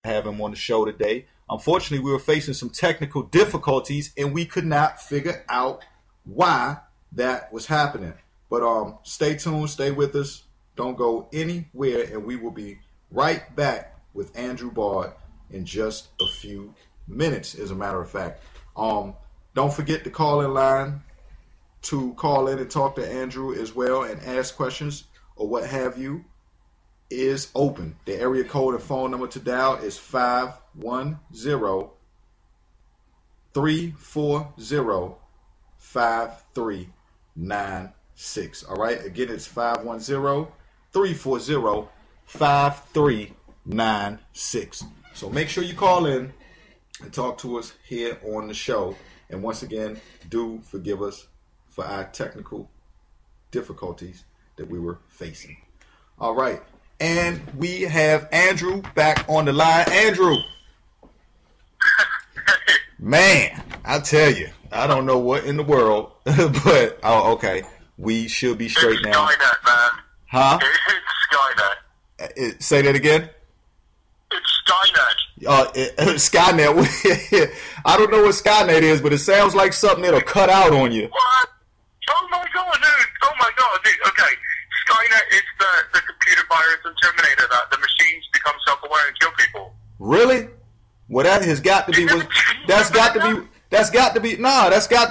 have him on the show today. Unfortunately, we were facing some technical difficulties, and we could not figure out why that was happening. But stay tuned, stay with us. Don't go anywhere, and we will be right back with Andrew Bard in just a few minutes, as a matter of fact. Don't forget the call-in line to call in and talk to Andrew as well and ask questions or what have you is open. The area code and phone number to dial is 510-340-5396. All right, again, it's 510-340-5396. So make sure you call in and talk to us here on the show. And once again, do forgive us for our technical difficulties that we were facing. All right. And we have Andrew back on the line. Andrew. Man, I tell you, I don't know what in the world, but, okay. We should be straight now. It's Skynet, man. Huh? It's Skynet. Say that again? It's Skynet. Skynet. I don't know what Skynet is, but it sounds like something that'll cut out on you. What? Oh my god, dude. Oh my god, dude. Okay. Skynet is the computer virus in Terminator that the machines become self-aware and kill people. Really? Well, that has got to be that's got to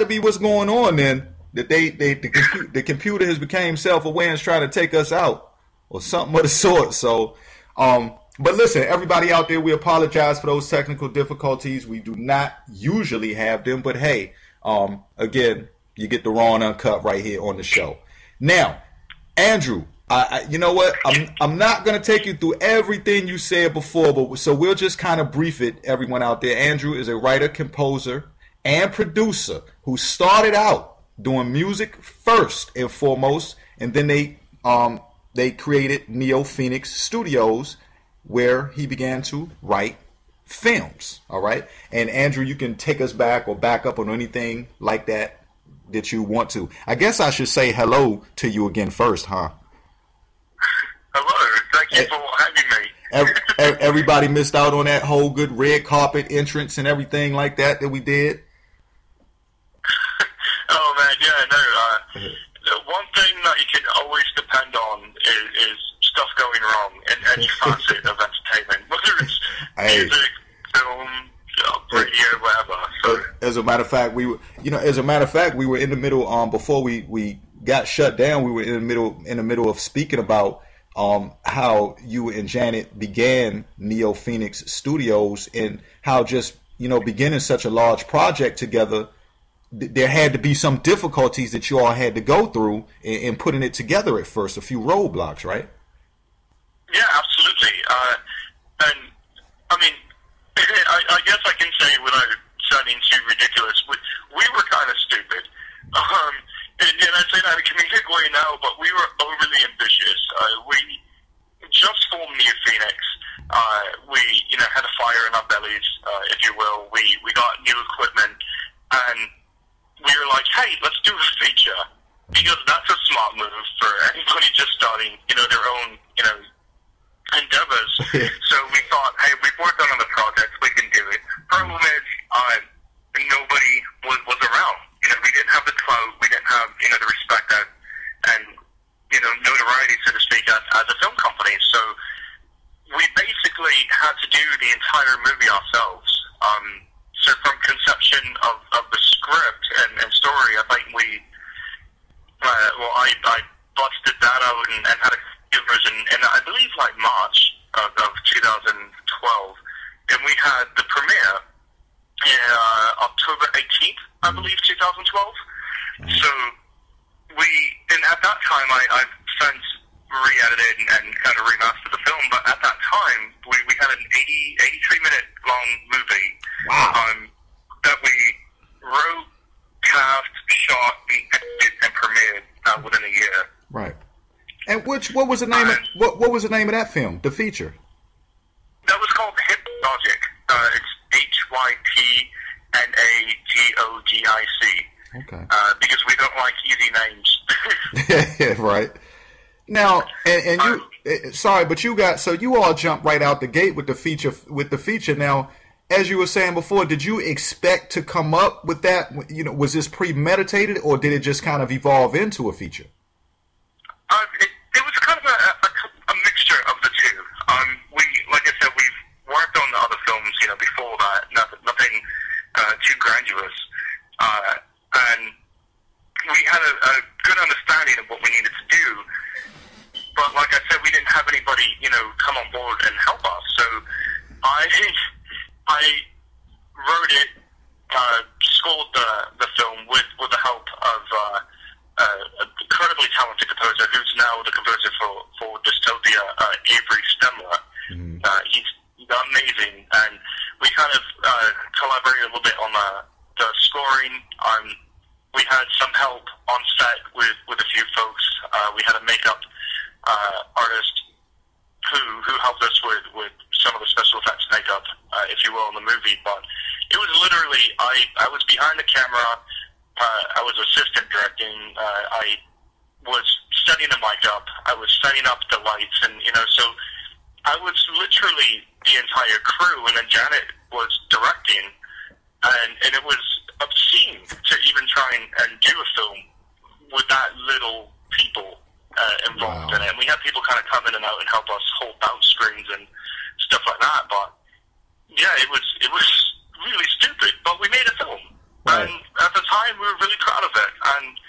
be what's going on then. That the computer has became self-aware and is trying to take us out or something of the sort. So, but listen, everybody out there, we apologize for those technical difficulties. We do not usually have them, but hey, again, you get the raw and uncut right here on the show. Now, Andrew, you know what? I'm not going to take you through everything you said before, but so we'll just kind of brief it, everyone out there. Andrew is a writer, composer, and producer who started out doing music first and foremost, and then they created NeoPhoenix Studios, where he began to write films. All right, and Andrew, you can take us back or back up on anything like that you want to. I guess I should say hello to you again first, huh? Hello, thank you for having me. Everybody missed out on that whole good red carpet entrance and everything like that we did. Oh man, yeah, no. One thing that you can always depend on is stuff going wrong in any facet of entertainment, whether it's music, film, radio, whatever. So, as a matter of fact, we were in the middle. Before we got shut down, we were in the middle of speaking about how you and Janet began NeoPhoenix Studios and how just beginning such a large project together, there had to be some difficulties that you all had to go through in putting it together at first, a few roadblocks, right? Yeah, absolutely. And I mean, I guess I can say without sounding too ridiculous, we were kind of stupid. And I say that in a comedic way now, but we were overly ambitious. We just formed NeoPhoenix. We had a fire in our bellies, if you will. We got new equipment, and we were like, hey, let's do a feature, because that's a smart move for anybody just starting, their own, endeavors. So we thought, hey, we've worked on other projects, we can do it. Problem is, nobody was around. We didn't have the clout, we didn't have, the respect and notoriety, so to speak, as a film company. So we basically had to do the entire movie ourselves. So from conception of the script and story, I think I busted that out and had a version in, I believe, like March of 2012, and we had the premiere in October 18th, I believe, 2012. So at that time, I've since re-edited and kind of remastered the film, but at that time, we had an 83-minute long movie. Wow. That we wrote, cast, shot, and premiered within a year. Right. And what was the name what was the name of that film, the feature? That was called Hypnagogic. It's Hypnagogic. Okay. Because we don't like easy names. Right. Now, and you, sorry, but you all jumped right out the gate with the feature. Now, as you were saying before, did you expect to come up with that? You know, was this premeditated, or did it just kind of evolve into a feature? It was kind of a mixture of the two. Like I said, we've worked on the other films, you know, before that. Nothing too grandiose, and we had a good understanding of what we needed to do. But like I said, we didn't have anybody, you know, come on board and help us. So I wrote it, scored the film with the help of an incredibly talented composer who's now the composer for Dystopia, Avery Stemler. Mm. He's amazing, and we kind of collaborated a little bit on the scoring. We had some help on set with a few folks. We had a makeup artist who helped us with some of the special effects makeup, if you will, in the movie. But it was literally, I was behind the camera, I was assistant directing, I was setting the mic up, I was setting up the lights, and, you know, so I was literally the entire crew, and then Janet was directing, and it was obscene to even try and do a film with that little people involved in it. And we had people kind of come in and out and help us hold bounce screens and stuff like that. But yeah, it was really stupid, but we made a film. Right. And at the time, we were really proud of it. And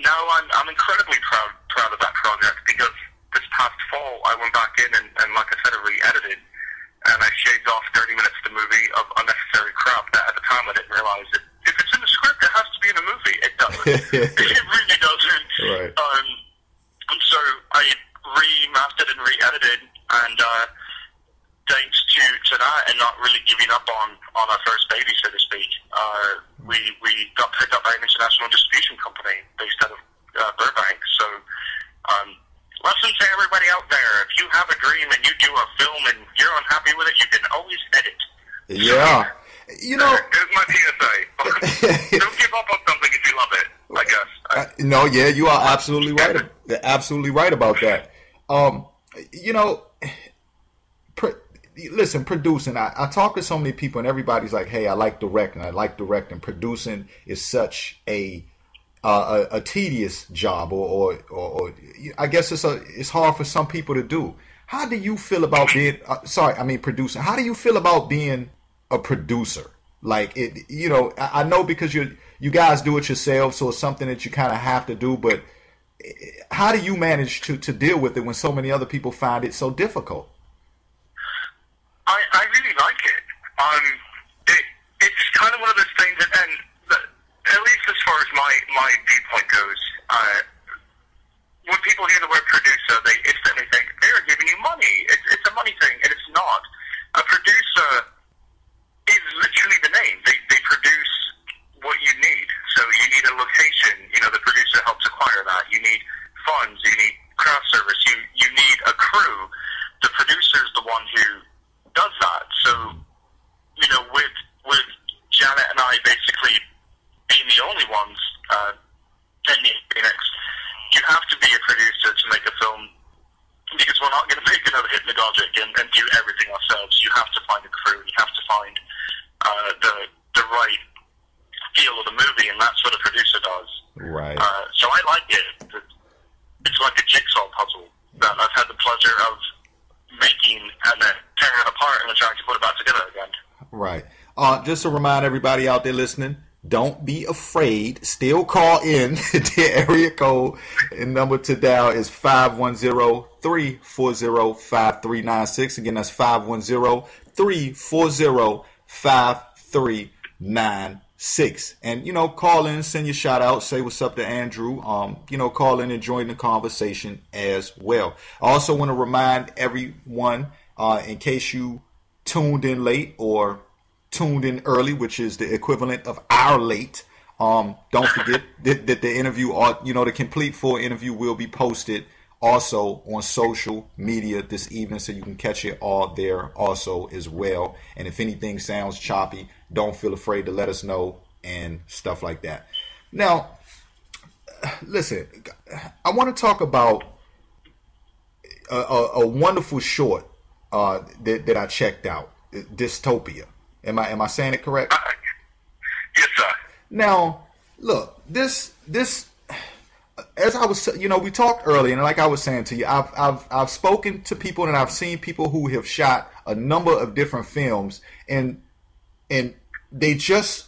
now I'm incredibly proud of that project, because this past fall, I went back in and like I said, I re-edited, and I shaved off 30 minutes of the movie of unnecessary crap that at the time I didn't realize that if it's in the script, it has to be in the movie. It doesn't. It really doesn't. Right. So I remastered and re-edited, and thanks to that and not really giving up on our first baby, so to speak, we got picked up by an international distribution company based out of Burbank. So lesson to everybody out there: if you have a dream and you do a film and you're unhappy with it, you can always edit. Yeah. You know, here's my PSA. Don't give up on something if you love it, I guess. No, yeah, you are absolutely right. Absolutely right about that. You know, listen, producing, I talk to so many people, and everybody's like, hey, I like directing. Producing is such a tedious job, or I guess it's hard for some people to do. How do you feel about being producing? How do you feel about being a producer? Like, it, you know, I know because you guys do it yourselves, so it's something that you kind of have to do, but how do you manage to deal with it when so many other people find it so difficult? I really like it. It's kind of one of those things, and at least as far as my viewpoint goes, when people hear the word producer, they instantly think they're giving you money. It's a money thing, and it's not. A producer is literally the name. They produce what you need. So you need a location. You know, the producer helps acquire that. You need funds. You need craft service. You need a crew. The producer is the one who does that. So, you know, with Janet and I basically being the only ones in Phoenix, you have to be a producer to make a film, because we're not going to make another Hypnagogic and do everything ourselves. You have to find a crew. You have to find the right feel of the movie, and that's what a producer does. Right. So I like it. It's like a jigsaw puzzle that I've had the pleasure of making and then tearing it apart and then trying to put it back together again. Right. Just to remind everybody out there listening, don't be afraid. Still call in. The area code and number to dial is 510-340-5396. Again, that's 510-340-5396. And, you know, call in, send your shout out, say what's up to Andrew. You know, call in and join the conversation as well. I also want to remind everyone, in case you tuned in late or tuned in early, which is the equivalent of our late, don't forget that the interview, you know, the complete full interview will be posted also on social media this evening, so you can catch it all there also as well. And if anything sounds choppy, don't feel afraid to let us know and stuff like that. Now, listen, I want to talk about a wonderful short that I checked out, Dystopia. Am I saying it correct? Yes, sir. Now, look, this as I was, we talked earlier, and like I was saying to you, I've spoken to people and I've seen people who have shot a number of different films, and they just,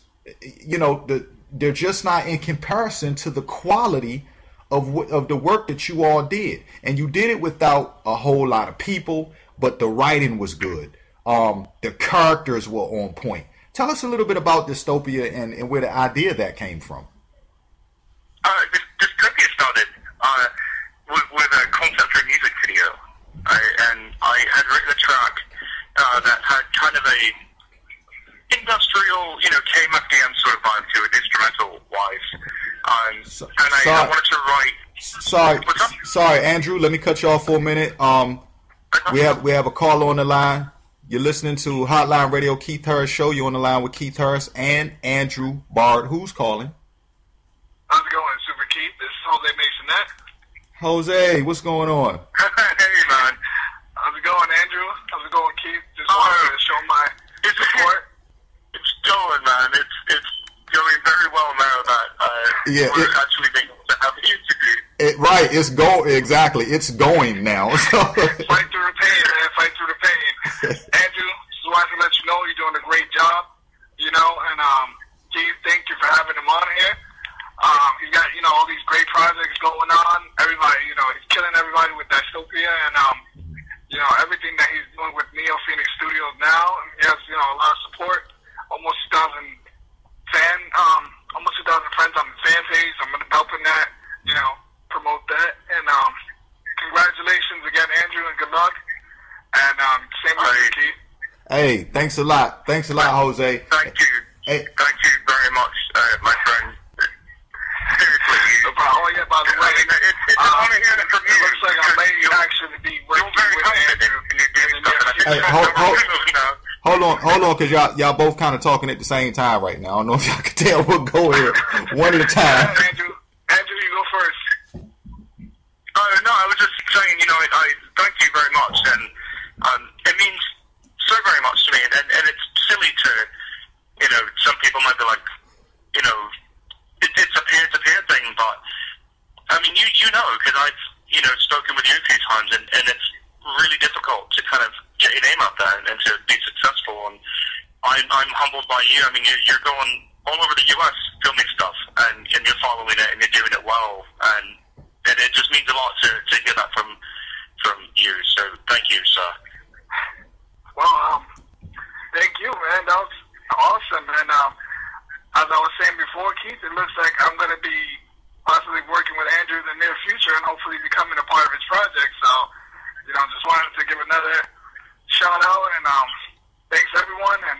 they're just not in comparison to the quality of the work that you all did. And you did it without a whole lot of people, but the writing was good. The characters were on point. Tell us a little bit about Dystopia and where the idea of that came from. Dystopia started with a concept for a music video. I had written a track that had kind of a industrial, KMFDM sort of vibe to it, instrumental-wise. I wanted to write... Sorry, Andrew, let me cut you off for a minute. We have a caller on the line. You're listening to Hotline Radio Keith Harris Show. You're on the line with Keith Harris and Andrew Bard. Who's calling? How's it going, Super Keith? This is Jose Masonette. Jose, what's going on? Hey, man. How's it going, Andrew? How's it going, Keith? Just wanted to show my support. It's going, man. It's going very well now that we're actually being able to have the interview. Right, exactly. It's going now. Fight through the pain, man. Fight through the pain. Andrew, just wanted to let you know you're doing a great job, and Keith, thank you for having him on here. He's got, all these great projects going on. Everybody, he's killing everybody with Dystopia and, everything that he's doing with NeoPhoenix Studios now. He has, a lot of support. Almost 2,000 friends on the fan page. I'm going to help in that, promote that. And, congratulations again, Andrew, and good luck. And, same with you, Keith. Hey, thanks a lot. Thanks a lot, Jose. Thank you. Hey. Thank you very much, my friend. Seriously. Oh, yeah, by the way, it's an honor hearing it from you. It looks like I may actually be working with Andrew. Hey, hold on, because y'all both kind of talking at the same time right now. I don't know if y'all can tell. We'll go here one at a time. Andrew, you go first. No, I was just saying, I thank you very much, and it means so very much to me, and it's silly to, some people might be like, it's a peer-to-peer thing, but, I mean, because I've, spoken with you a few times, and it's really difficult to kind of get your name out there and to be successful, and I'm humbled by you. I mean, you're going all over the U.S. filming stuff, and you're following it, and you're doing it well, and it just means a lot to hear that from you, so thank you, sir. Well, thank you, man. That was awesome, and as I was saying before, Keith, it looks like I'm going to be possibly working with Andrew in the near future and hopefully becoming a part of his project, so, just wanted to give another shout-out, and thanks, everyone, and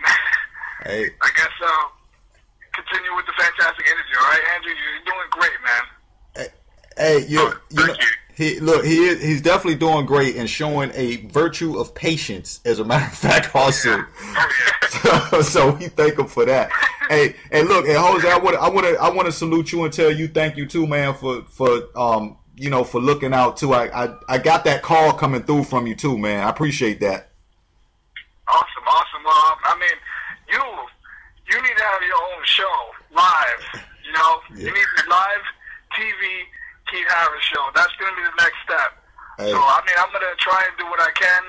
hey. I guess continue with the fantastic interview, all right, Andrew? You're doing great, man. Hey, he's definitely doing great and showing a virtue of patience, as a matter of fact, also. So we thank him for that. Hey, look, Jose, I want to salute you and tell you thank you too, man, for looking out too. I got that call coming through from you too, man. I appreciate that. Awesome. I mean, you need to have your own show live. You need a live TV Keith Harris show. That's going to be the next step. Hey. So I mean, I'm going to try and do what I can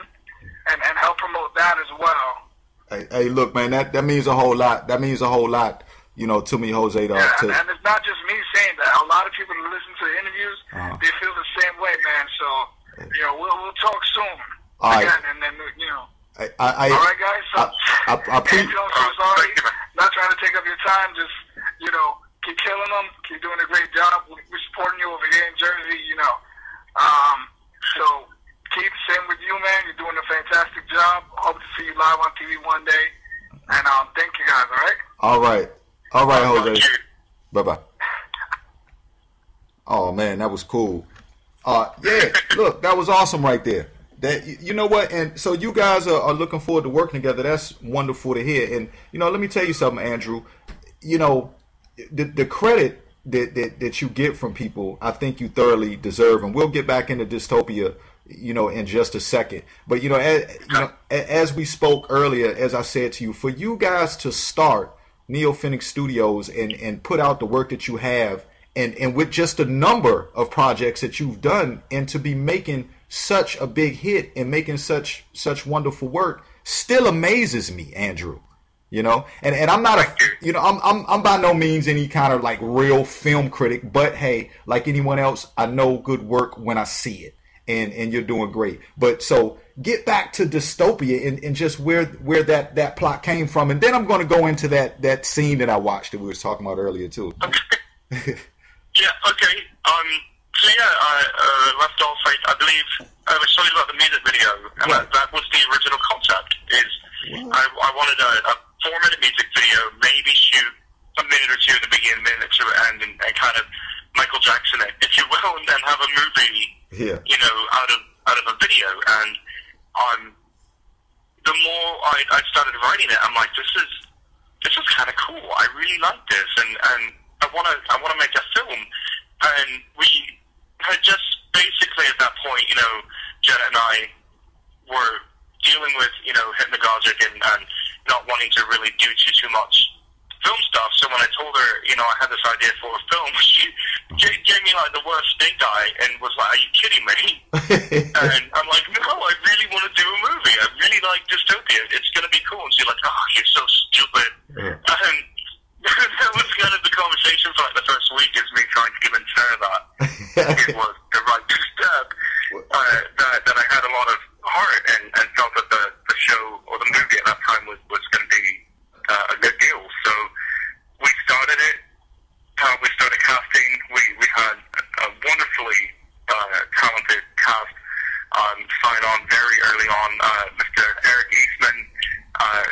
and help promote that as well. Hey, look, man, that means a whole lot. That means a whole lot, to me, Jose. And it's not just me saying that. A lot of people who listen to the interviews, they feel the same way, man. So, we'll talk soon. All right. Again, and then, all right, guys. So, Andrew, I'm so sorry. Not trying to take up your time. Just, keep killing them. Keep doing a great job. We're supporting you over here in Jersey, So, Keith, same with you, man. You're doing a fantastic job. Hope to see you live on TV one day. And thank you guys, all right? All right, Jose. Bye-bye. Oh, man, that was cool. Yeah, look, that was awesome right there. That, you know what? And so you guys are looking forward to working together. That's wonderful to hear. And, let me tell you something, Andrew. The credit that you get from people, I think you thoroughly deserve. And we'll get back into Dystopia in just a second. But as we spoke earlier, as I said to you, for you guys to start NeoPhoenix Studios and put out the work that you have, and with just the number of projects that you've done, and to be making such a big hit and making such wonderful work, still amazes me, Andrew. And I'm not I'm by no means any kind of like real film critic, but hey, like anyone else, I know good work when I see it, and you're doing great. But so get back to Dystopia and just where that plot came from, and then I'm going to go into that scene that I watched that we were talking about earlier too. Okay. Yeah. Okay. I left off. I believe I was talking about the music video, and that was the original concept. I wanted a 4-minute music video, maybe shoot a minute or two at the beginning, a minute to the end, and kind of Michael Jackson it, if you will, and then have a movie, out of a video. And the more I started writing it, I'm like, this is kind of cool. I really like this, and I want to make a film. And we had just basically at that point, Jenna and I were dealing with, Hypnagogic and not wanting to really do too much film stuff. So when I told her, I had this idea for a film, she gave me like the worst stink eye and was like, "Are you kidding me?" And I'm like, "No, I really want to do a movie. I really like Dystopia. It's going to be cool." And she's like, "Oh, you're so stupid." And that was kind of the conversation for like the first week, is me trying to convince her that it was the right step, that I had a lot of heart and felt that the show or the movie at that time was going to be a good deal. So we started it. We started casting. We had a wonderfully talented cast sign on very early on. Mr. Eric Eastman,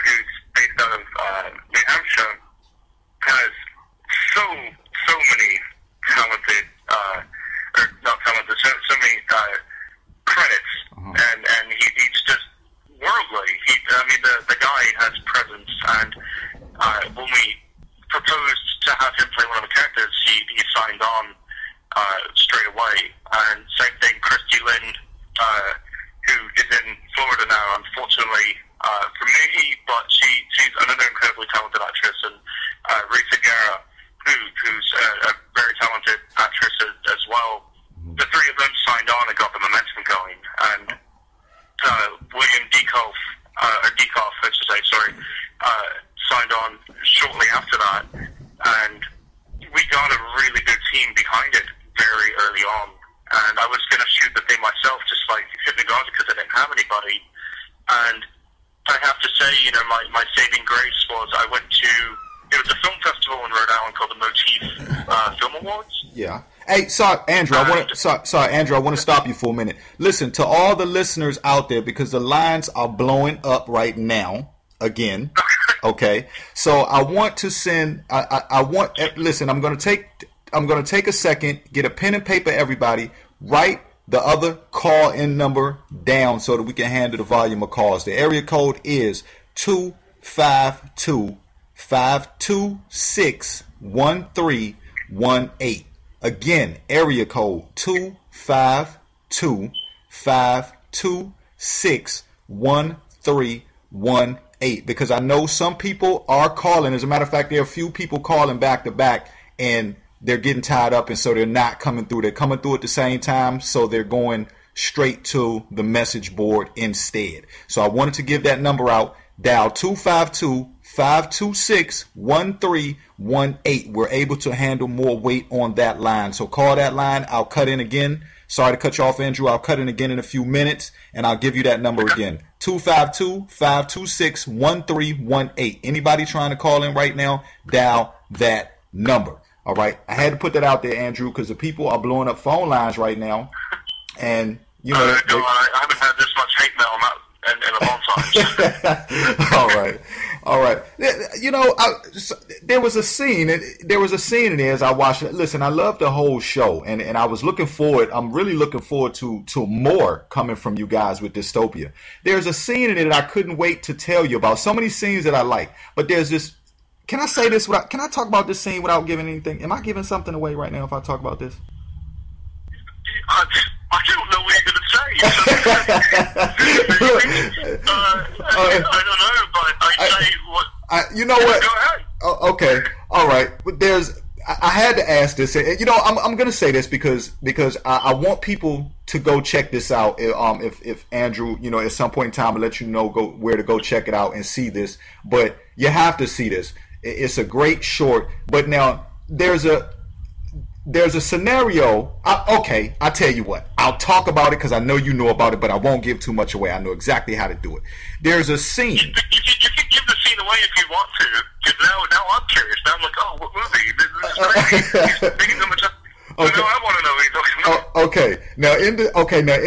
who's based out of New Hampshire, has so many talented, or not talented, so many credits, and he's just worldly. The guy has presence, and when we proposed to have him play one of the characters, he signed on straight away. And same thing, Christy Lynn, who is in Florida now, unfortunately for me, but she's another incredibly talented actress, and Rita Guerra, who's a very talented actress as well. The three of them signed on and got the momentum going, and William Dekoff, I should say, signed on shortly after that, and we got a really good team behind it very early on. And I was going to shoot the thing myself, just like Hypnagogic, because I didn't have anybody. And I have to say, my saving grace was I went to, it was a film festival in Rhode Island called the Motif Film Awards. Yeah. Hey, sorry, Andrew. I want to stop you for a minute. Listen to all the listeners out there, because the lines are blowing up right now again. Okay, so I want to send. Listen, I'm going to take a second, get a pen and paper, everybody. Write the other call-in number down so that we can handle the volume of calls. The area code is 252-526-1318. Again, area code 252-526-1318. Because I know some people are calling. As a matter of fact, there are a few people calling back to back, and they're getting tied up, and so they're not coming through. They're coming through at the same time, so they're going straight to the message board instead. So I wanted to give that number out. Dial 252-526-1318. We're able to handle more weight on that line. So call that line. I'll cut in again. Sorry to cut you off, Andrew. I'll cut in again in a few minutes, and I'll give you that number again. 252-526-1318. Anybody trying to call in right now, dial that number. All right. I had to put that out there, Andrew, because the people are blowing up phone lines right now. And, I haven't had this much hate mail in a long time. All right. There was a scene in there as I watched it. Listen, I love the whole show, and I was looking forward. I'm really looking forward to more coming from you guys with Dystopia. There's a scene in it that I couldn't wait to tell you about. So many scenes that I like, but there's this. Can I say this? Can I talk about this scene without giving anything? Am I giving something away right now if I talk about this? I don't know what you're going to say. I don't know, but I'd say what. You know what? Go ahead. Oh, okay, all right. But I had to ask this. You know, I'm going to say this because I want people to go check this out. If Andrew, you know, at some point in time, will let you know where to go check it out and see this. But you have to see this. It's a great short. But now there's a scenario. Okay, I'll tell you what. I'll talk about it because I know you know about it, but I won't give too much away. I know exactly how to do it. There's a scene. You can give the scene away if you want to, because now I'm curious. Now I'm like, oh, what movie? This is crazy. He's thinking so much. Okay. No, I want to know what he's talking about. Okay, now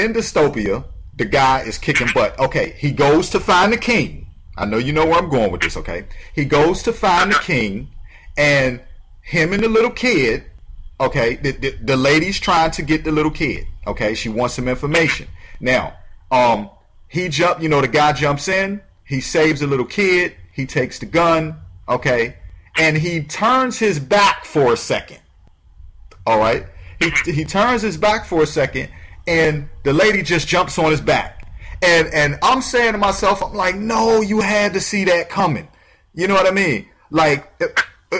in Dystopia, the guy is kicking butt. Okay, he goes to find the king. I know you know where I'm going with this. Okay, he goes to find the king, and him and the little kid. Okay, the lady's trying to get the little kid. Okay, she wants some information. Now, the guy jumps in. He saves the little kid. He takes the gun. Okay, and he turns his back for a second. All right, he turns his back for a second, and the lady just jumps on his back. And I'm saying to myself, I'm like, no, you had to see that coming. You know what I mean? Like.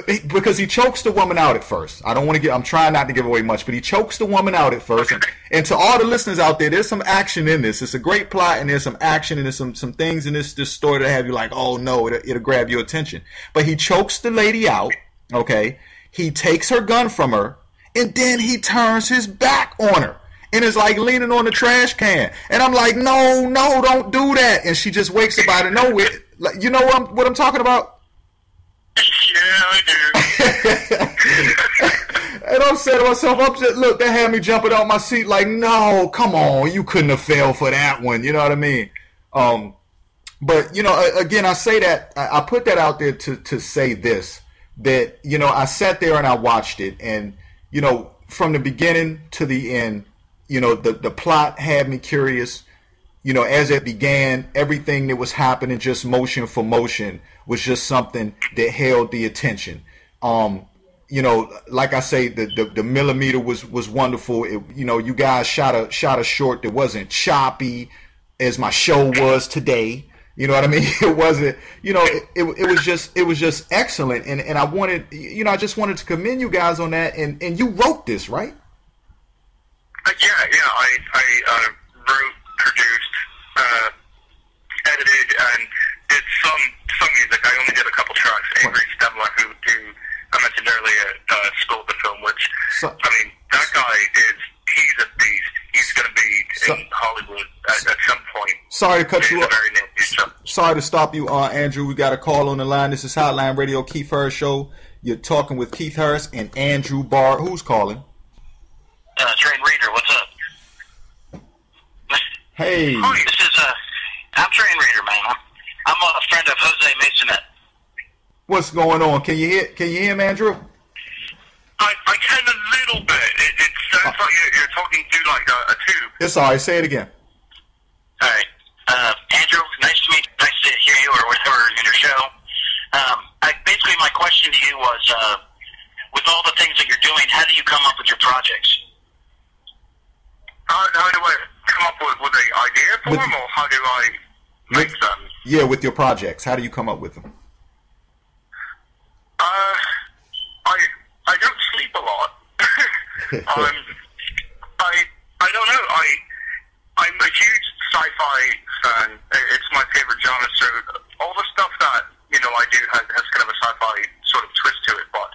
Because he chokes the woman out at first. I'm trying not to give away much, but he chokes the woman out at first. And to all the listeners out there, there's some action in this. It's a great plot, and there's some action, and there's some things in this story that have you like, oh no, it'll grab your attention. But he chokes the lady out, okay? He takes her gun from her, and then he turns his back on her. And is like leaning on the trash can. And I'm like, no, don't do that. And she just wakes up out of nowhere. Like, you know what I'm talking about? Yeah, I do. And I'm saying to myself, look, that had me jumping out my seat like, no, come on, you couldn't have failed for that one. You know what I mean? But, you know, again, I say that, I put that out there to say this, that, you know, I sat there and I watched it. And, you know, from the beginning to the end, you know, the plot had me curious. You know, as it began, everything that was happening, just motion for motion, was just something that held the attention. You know, like I say, the millimeter was wonderful. You know, you guys shot a short that wasn't choppy as my show was today. You know what I mean? It wasn't. You know, it was just excellent. And I wanted, you know, I just wanted to commend you guys on that. And you wrote this, right? Yeah. I wrote, produced, edited, and did some music. I only did a couple tracks. Avery Stemler, who I mentioned earlier, scored the film, which, I mean, that guy he's a beast. He's going to be in Hollywood at some point. Sorry to cut you off. Very near future. Sorry to stop you, Andrew. We got a call on the line. This is Hotline Radio, Keith Harris Show. You're talking with Keith Harris and Andrew Bard. Who's calling? Train Reader, what's up? Hey. This is, I'm Train Reader, man. I'm a friend of Jose Masonette. What's going on? Can you hear him, Andrew? I can a little bit. It sounds like you're talking through like a tube. It's all right. Say it again. All right. Andrew, nice to meet you. Nice to hear you or in your show. Basically, my question to you was, with all the things that you're doing, how do you come up with your projects? How do I come up with an idea for them, or how do I make them? Yeah, with your projects. How do you come up with them? I don't sleep a lot. I don't know. I'm a huge sci-fi fan. It's my favorite genre. So all the stuff that I do has kind of a sci-fi sort of twist to it. But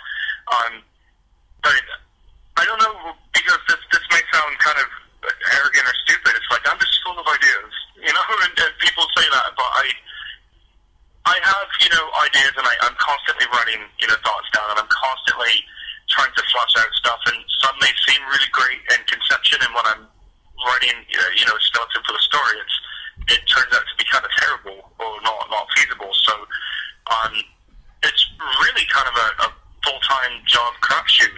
I don't know, because this may sound kind of arrogant or stupid. It's like I'm just full of ideas, and people say that, but I have ideas, and I'm constantly writing thoughts down, and I'm constantly trying to flush out stuff, and some may seem really great in conception, and when I'm writing skeleton for the story, it turns out to be kind of terrible or not feasible. So it's really kind of a full-time job crapshoot.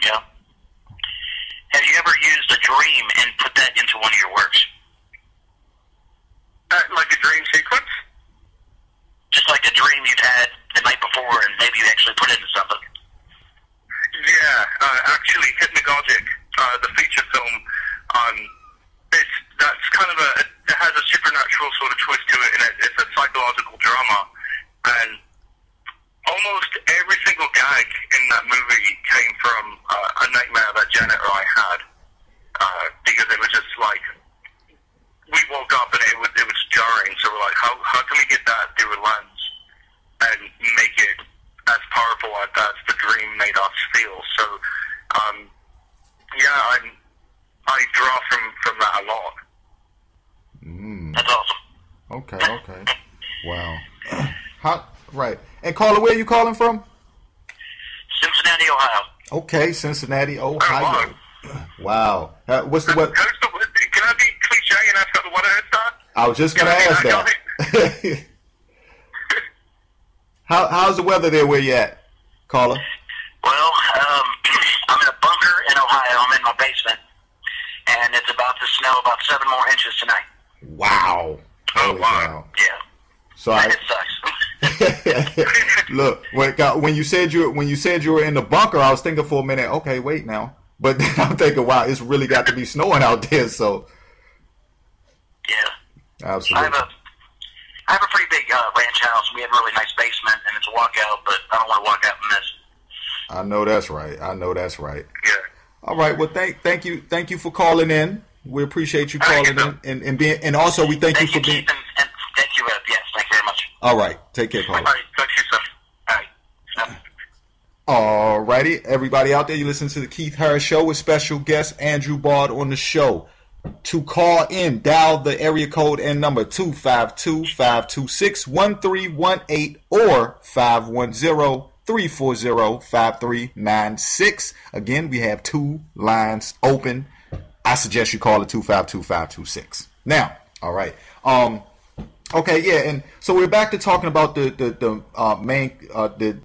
Yeah. Have you ever used a dream and put that into one of your works? Like a dream sequence? Just like a dream you've had the night before, and maybe you actually put it into something. Yeah, actually, Hypnagogic, the feature film, psychological drama, and almost every single gag in that movie came from a nightmare that Janet or I had, because it was just like, we woke up and it was jarring, so we're like, how can we get that through a lens and make it as powerful as the dream made us feel? So, yeah, I draw from that a lot. That's awesome. Okay. Wow. Right. And caller, where are you calling from? Cincinnati, Ohio. Okay, Cincinnati, Ohio. Wow. What's the weather? Can I be cliche and ask how the weather is, Don? I was just going to ask that. How's the weather there where you at, caller? Well, I'm in a bunker in Ohio. I'm in my basement, and it's about to snow about 7 more inches tonight. Wow. Oh, wow. Yeah. So and it sucks. Look, when you said you were in the bunker, I was thinking for a minute, okay, wait now. But then I'm thinking, wow, it's really got to be snowing out there, so. Yeah. Absolutely. I have a pretty big ranch house. We have a really nice basement, and it's a walkout, but I don't want to walk out in this. I know that's right. Yeah. All right. Well, thank you for calling in. We appreciate you calling in and being, and also we thank you for being. Keith, and thank you, yes, thank you very much. All right. Take care, caller. All right. Thank you, sir. All right. All righty. Everybody out there, you listen to the Keith Harris Show with special guest Andrew Bard on the show. To call in, dial the area code and number 252-526-1318 or 510-340-5396. Again, we have 2 lines open. I suggest you call it 252-526. Now, all right. Okay, yeah, and so we're back to talking about the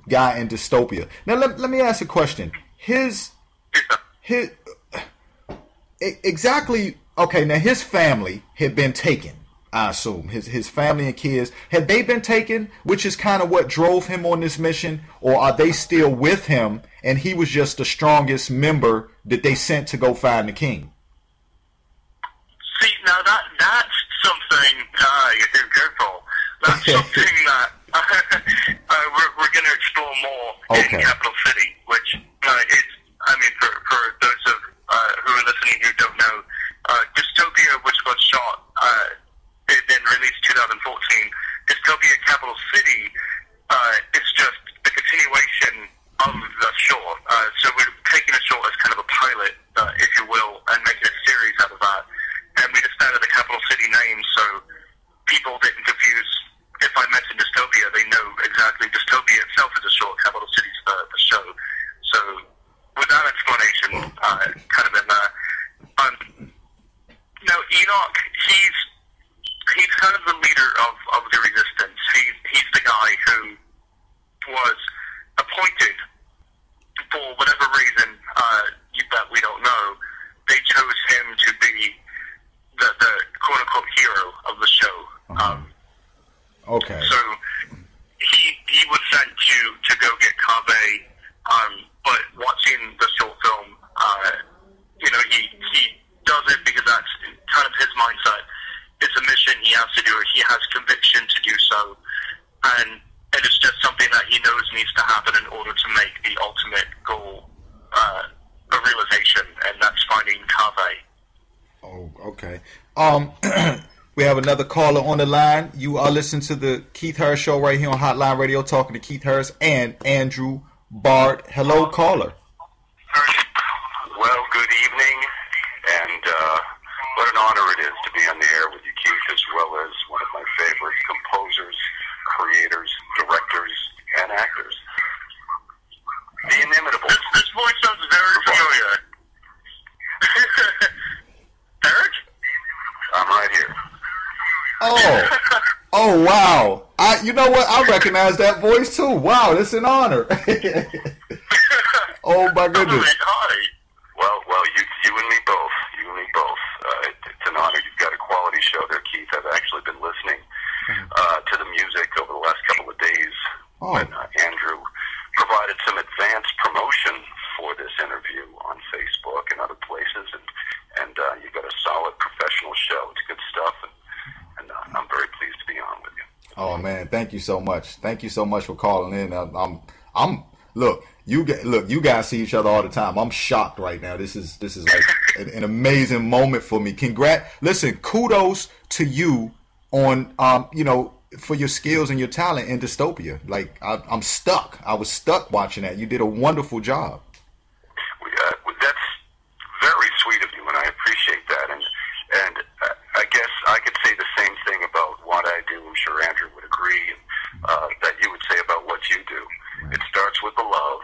guy in Dystopia. Now, let me ask a question. His exactly. Okay, now his family had been taken, I assume. His family and kids, had they been taken, which is kind of what drove him on this mission, or are they still with him and he was just the strongest member that they sent to go find the king? See, now that's something, you're careful. That's something that we're going to explore more in Capital City, which for those of who are listening who don't know, Dystopia, which was shot and released 2014, Dystopia Capital City is just a continuation of the short. So we're taking a short as kind of a pilot, if you will, and making a series out of that. And we just added the Capital City name so people didn't confuse. If I mention Dystopia, they know exactly Dystopia itself is a short, Capital City's the show. So with that explanation kind of in there, now Enoch, he's kind of the leader of the resistance. He's the guy who was appointed for whatever reason that we don't know. They chose him to be the quote unquote hero of the show. Okay. So he was sent to go get Kaveh, but watching the short film, he does it because that's kind of his mindset. It's a mission he has to do it. He has conviction to do so, and it's just something that he knows needs to happen in order to make the ultimate goal a realization, and that's finding Kaveh. Oh, okay. We have another caller on the line. You are listening to the Keith Harris Show right here on Hotline Radio, talking to Keith Harris and Andrew Bard. Hello, caller. Well, good evening, and what an honor it is to be on the air with you, Keith, as well as one of my favorite composers, creators, directors, and actors. The inimitable. This voice sounds very familiar. Eric? I'm right here. Oh, wow. You know what? I recognize that voice, too. Wow, it's an honor. Oh, my goodness. Hi. Well, you and me both. It's an honor. You've got a quality show there, Keith. I've actually been listening to the music over the last couple of days when Andrew provided some advance promotion for this interview on Facebook and other places, and you've got a solid professional show. It's good stuff, and I'm very pleased to be on with you. Oh man, thank you so much. Thank you so much for calling in. Look, you guys see each other all the time. I'm shocked right now. This is like an amazing moment for me. Listen, kudos to you on for your skills and your talent in Dystopia. Like I'm stuck. I was stuck watching that. You did a wonderful job. That's very sweet of you, and I appreciate that. And I guess I could say the same thing about what I do. I'm sure Andrew would agree that you would say about what you do. It starts with the love,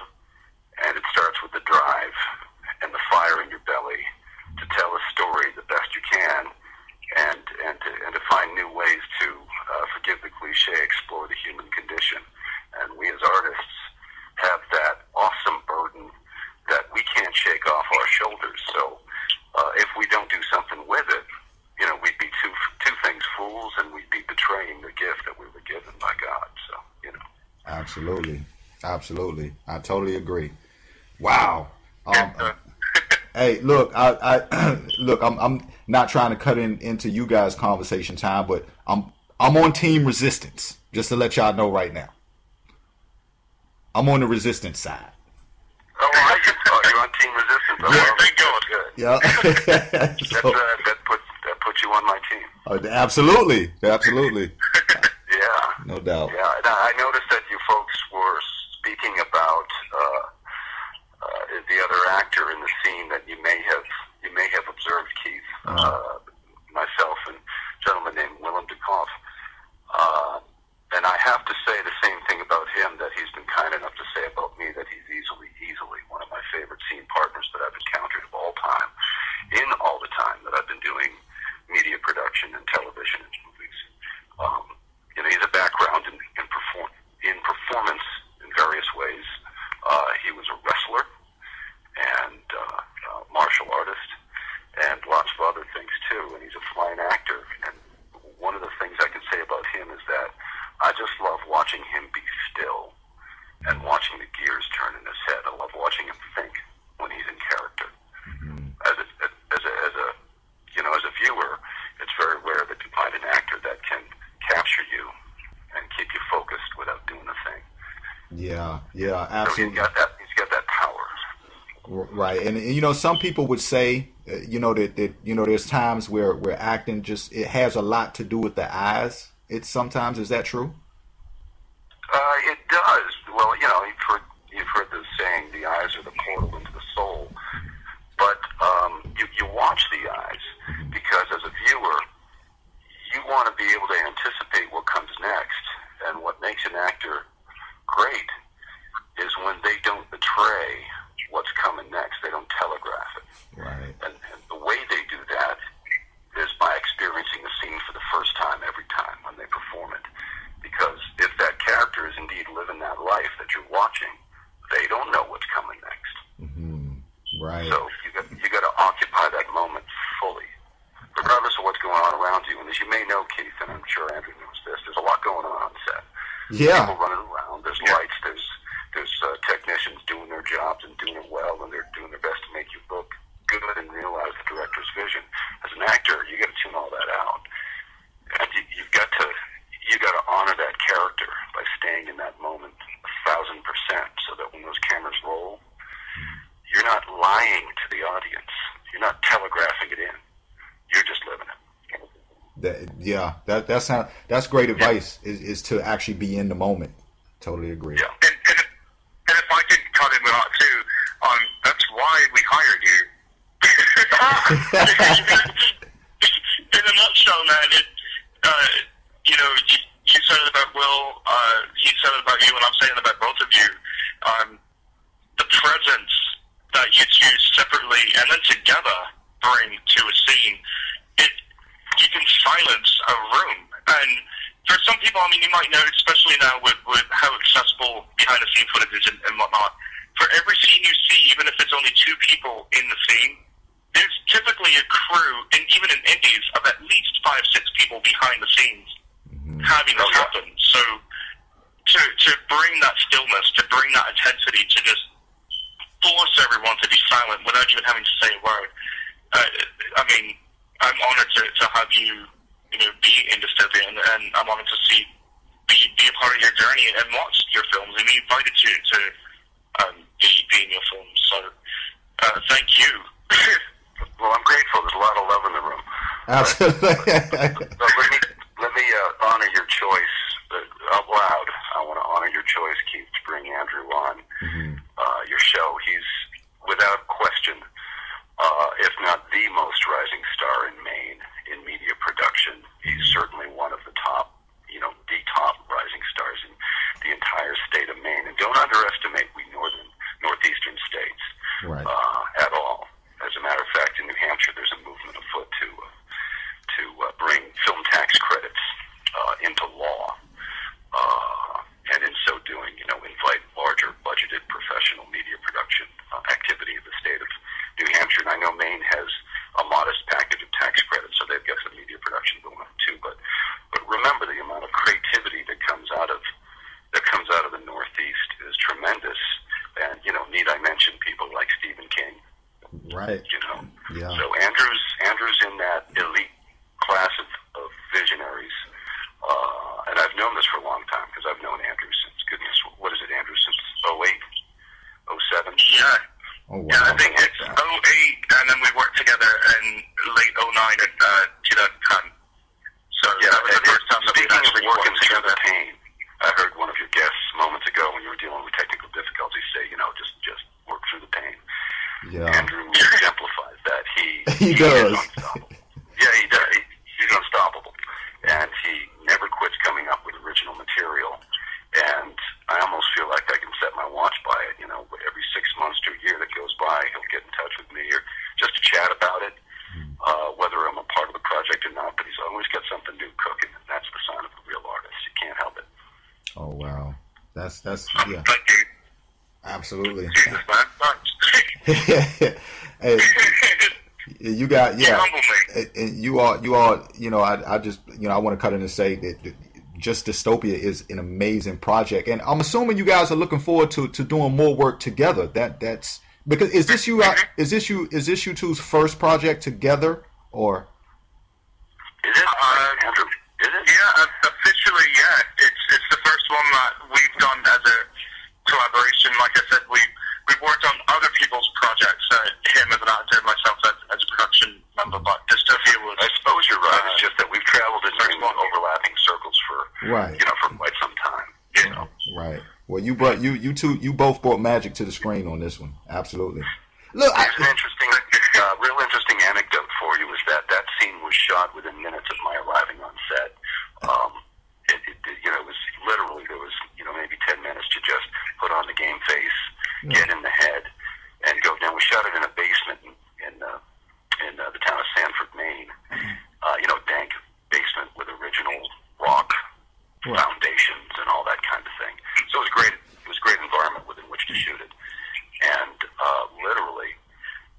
and it starts with the drive and the fire in your belly to tell a story the best you can, and to find new ways to, forgive the cliche, explore the human condition. And we as artists have that awesome burden that we can't shake off our shoulders. So if we don't do something with it, we'd be two things fools, and we'd be betraying the gift that we were given by God. So, Absolutely. Absolutely. I totally agree. Wow. Hey, look, I'm not trying to cut into you guys' conversation time, but I'm on Team Resistance, just to let y'all know right now. I'm on the Resistance side. Oh, you're on Team Resistance. Oh, yeah. Thank God. Good. Yeah. That puts you on my team. Absolutely. Yeah. No doubt. Yeah. I noticed that you folks were speaking about the other actor in the scene that you may have observed, Keith. Myself and a gentleman named Willem de Koff. And I have to say the same thing about him that he's been kind enough to say about me, that he's easily one of my favorite scene partners that I've encountered of all time, in all the time that I've been doing media production and television and movies. He's a background in performance in various ways. He was a wrestler and martial artist and lots of other things too, and he's a fine actor. And one of the things I can say about him is that I just love watching him be still and watching the gears turn in his head. I love watching him think when he's in character. Mm-hmm. As a viewer, it's very rare that you find an actor that can capture you and keep you focused without doing a thing. Yeah, absolutely. So he's got that power. Right, and some people would say, that there's times where acting it has a lot to do with the eyes. Is that true? It does. Well, you've heard the saying, the eyes are the portal into the soul. But you watch the eyes because as a viewer, you want to be able to anticipate what comes next. And what makes an actor great is when they don't betray what's coming next. They don't telegraph it. Right. And the way they do that is by experiencing the scene for the first time every time when they perform it. Because if that character is indeed living that life that you're watching, they don't know what's coming next. Mm-hmm. Right. So you got to occupy that moment fully, regardless of what's going on around you. And as you may know, Keith, and I'm sure Andrew knows this, there's a lot going on set. Yeah. People running around. There's lights. There's technicians doing their jobs and doing it well, and they're doing their best to make you look good and realize the director's vision. As an actor, you got to tune all that out, and you've got to honor that character by staying in that moment 1,000%, so that when those cameras roll, you're not lying to the audience. You're not telegraphing it in. You're just living it. That's great advice. Is to actually be in the moment. Totally agree. Yeah, and if I could cut in with that too, that's why we hired you. In a nutshell, man, you said it about Will, he said it about you, and I'm saying it about both of you. The presence that you two separately and then together bring to a scene, you can silence a room. And for some people, you might know, especially now with how accessible behind-the-scene footage is and whatnot, for every scene you see, even if it's only two people in the scene, there's typically a crew, and even in indies, of at least 5-6 people behind the scenes having this happen. So to bring that stillness, to bring that intensity, to just force everyone to be silent without even having to say a word, I'm honored to have you, be in Dystopia, and I'm honored to see and watched your films, and he invited you to be in your films. So thank you. Well, I'm grateful. There's a lot of love in the room. Absolutely. Let me honor your choice out loud. I want to honor your choice, Keith, to bring Andrew on your show. He's, without question, if not the most rising star in Maine in media production. He's certainly one of the top, the top rising stars in the entire state of Maine. And don't underestimate northeastern states at all. As a matter of fact, in New Hampshire, there's a movement afoot to bring film tax credits into law, and in so doing, invite larger budgeted professional media production activity in the state of New Hampshire. And I know Maine has a modest package of tax credits, so they've got some media production going on too. But remember, the amount of creativity that comes out of the Northeast is tremendous. And need I mention people like Stephen King? Right. Yeah. So Andrew's in that elite class of visionaries, and I've known this for a long time because I've known Andrew since, goodness, what is it, Andrew, since 08, 07? Yeah. Oh, wow. Yeah, I think it's 08, and then we worked together in late 09 and 2010. So yeah, that was the first time that we actually working worked through together. the pain. I heard one of your guests moments ago when you were dealing with technical difficulties say, just work through the pain. Yeah. Andrew exemplifies that. He does. Is unstoppable. Yeah, he does. He's unstoppable. And he never quits coming up with original material. And I almost feel like I can set my watch by it. Every 6 months to a year that goes by, he'll get in touch with me or just to chat about it, whether I'm a part of the project or not. But he's always got something new cooking, and that's the sign of a real artist. You can't help it. Oh, wow. That's yeah. Thank you. Absolutely. Jesus, man. Thanks. Hey, you got, You humble me. and you all, I just, I want to cut in and say that just Dystopia is an amazing project, and I'm assuming you guys are looking forward to doing more work together. That's because is this you two's first project together, or? Is it, Andrew? Is it? Yeah, officially, yeah. It's the first one that we've done as a collaboration. Like I said, we've worked on other people's projects, him as an actor, myself as a production member, but Dystopia was... I suppose you're right. It's just that we've traveled in overlapping circles for quite some time. Right. Well, you both brought magic to the screen on this one. Absolutely. Look, there's an interesting, real interesting anecdote for you is that scene was shot within minutes of my arriving on set. It was literally, there was maybe 10 minutes to just put on the game face, get in the head, and go down. We shot it in a basement in the town of Sanford, Maine. Dank basement with original rock foundations and all that kind of thing. So it was great. It was a great environment within which to shoot it. And literally,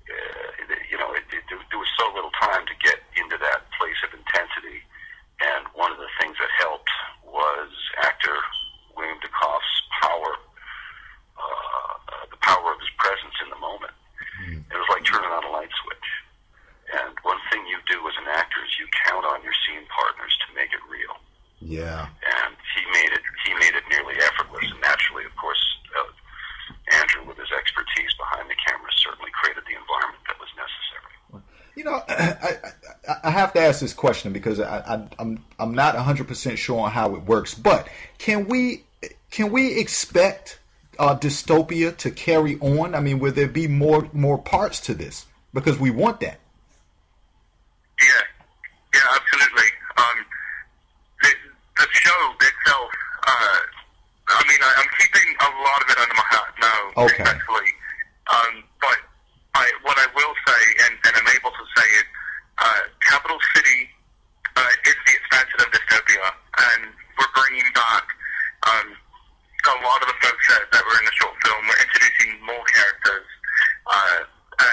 there was so little time to get into that place of intensity. And one of the things that helped was actor William DeCoff's power, the power of his presence in the moment. It was like turning on a light switch. And one thing you do as an actor is you count on your scene partners to make it real. Yeah. And he made it nearly effortless. And naturally, of course, Andrew, with his expertise behind the camera, certainly created the environment that was necessary. I have to ask this question because I'm not 100% sure on how it works. But can we expect Dystopia to carry on? I mean, will there be more parts to this? Because we want that. Yeah, absolutely. The show itself, I'm keeping a lot of it under my hat now, okay. Especially. But what I will say, and I'm able to say is, Capital City is the expansion of Dystopia, and we're bringing back a lot of the folks that were in the short film. We're introducing more characters,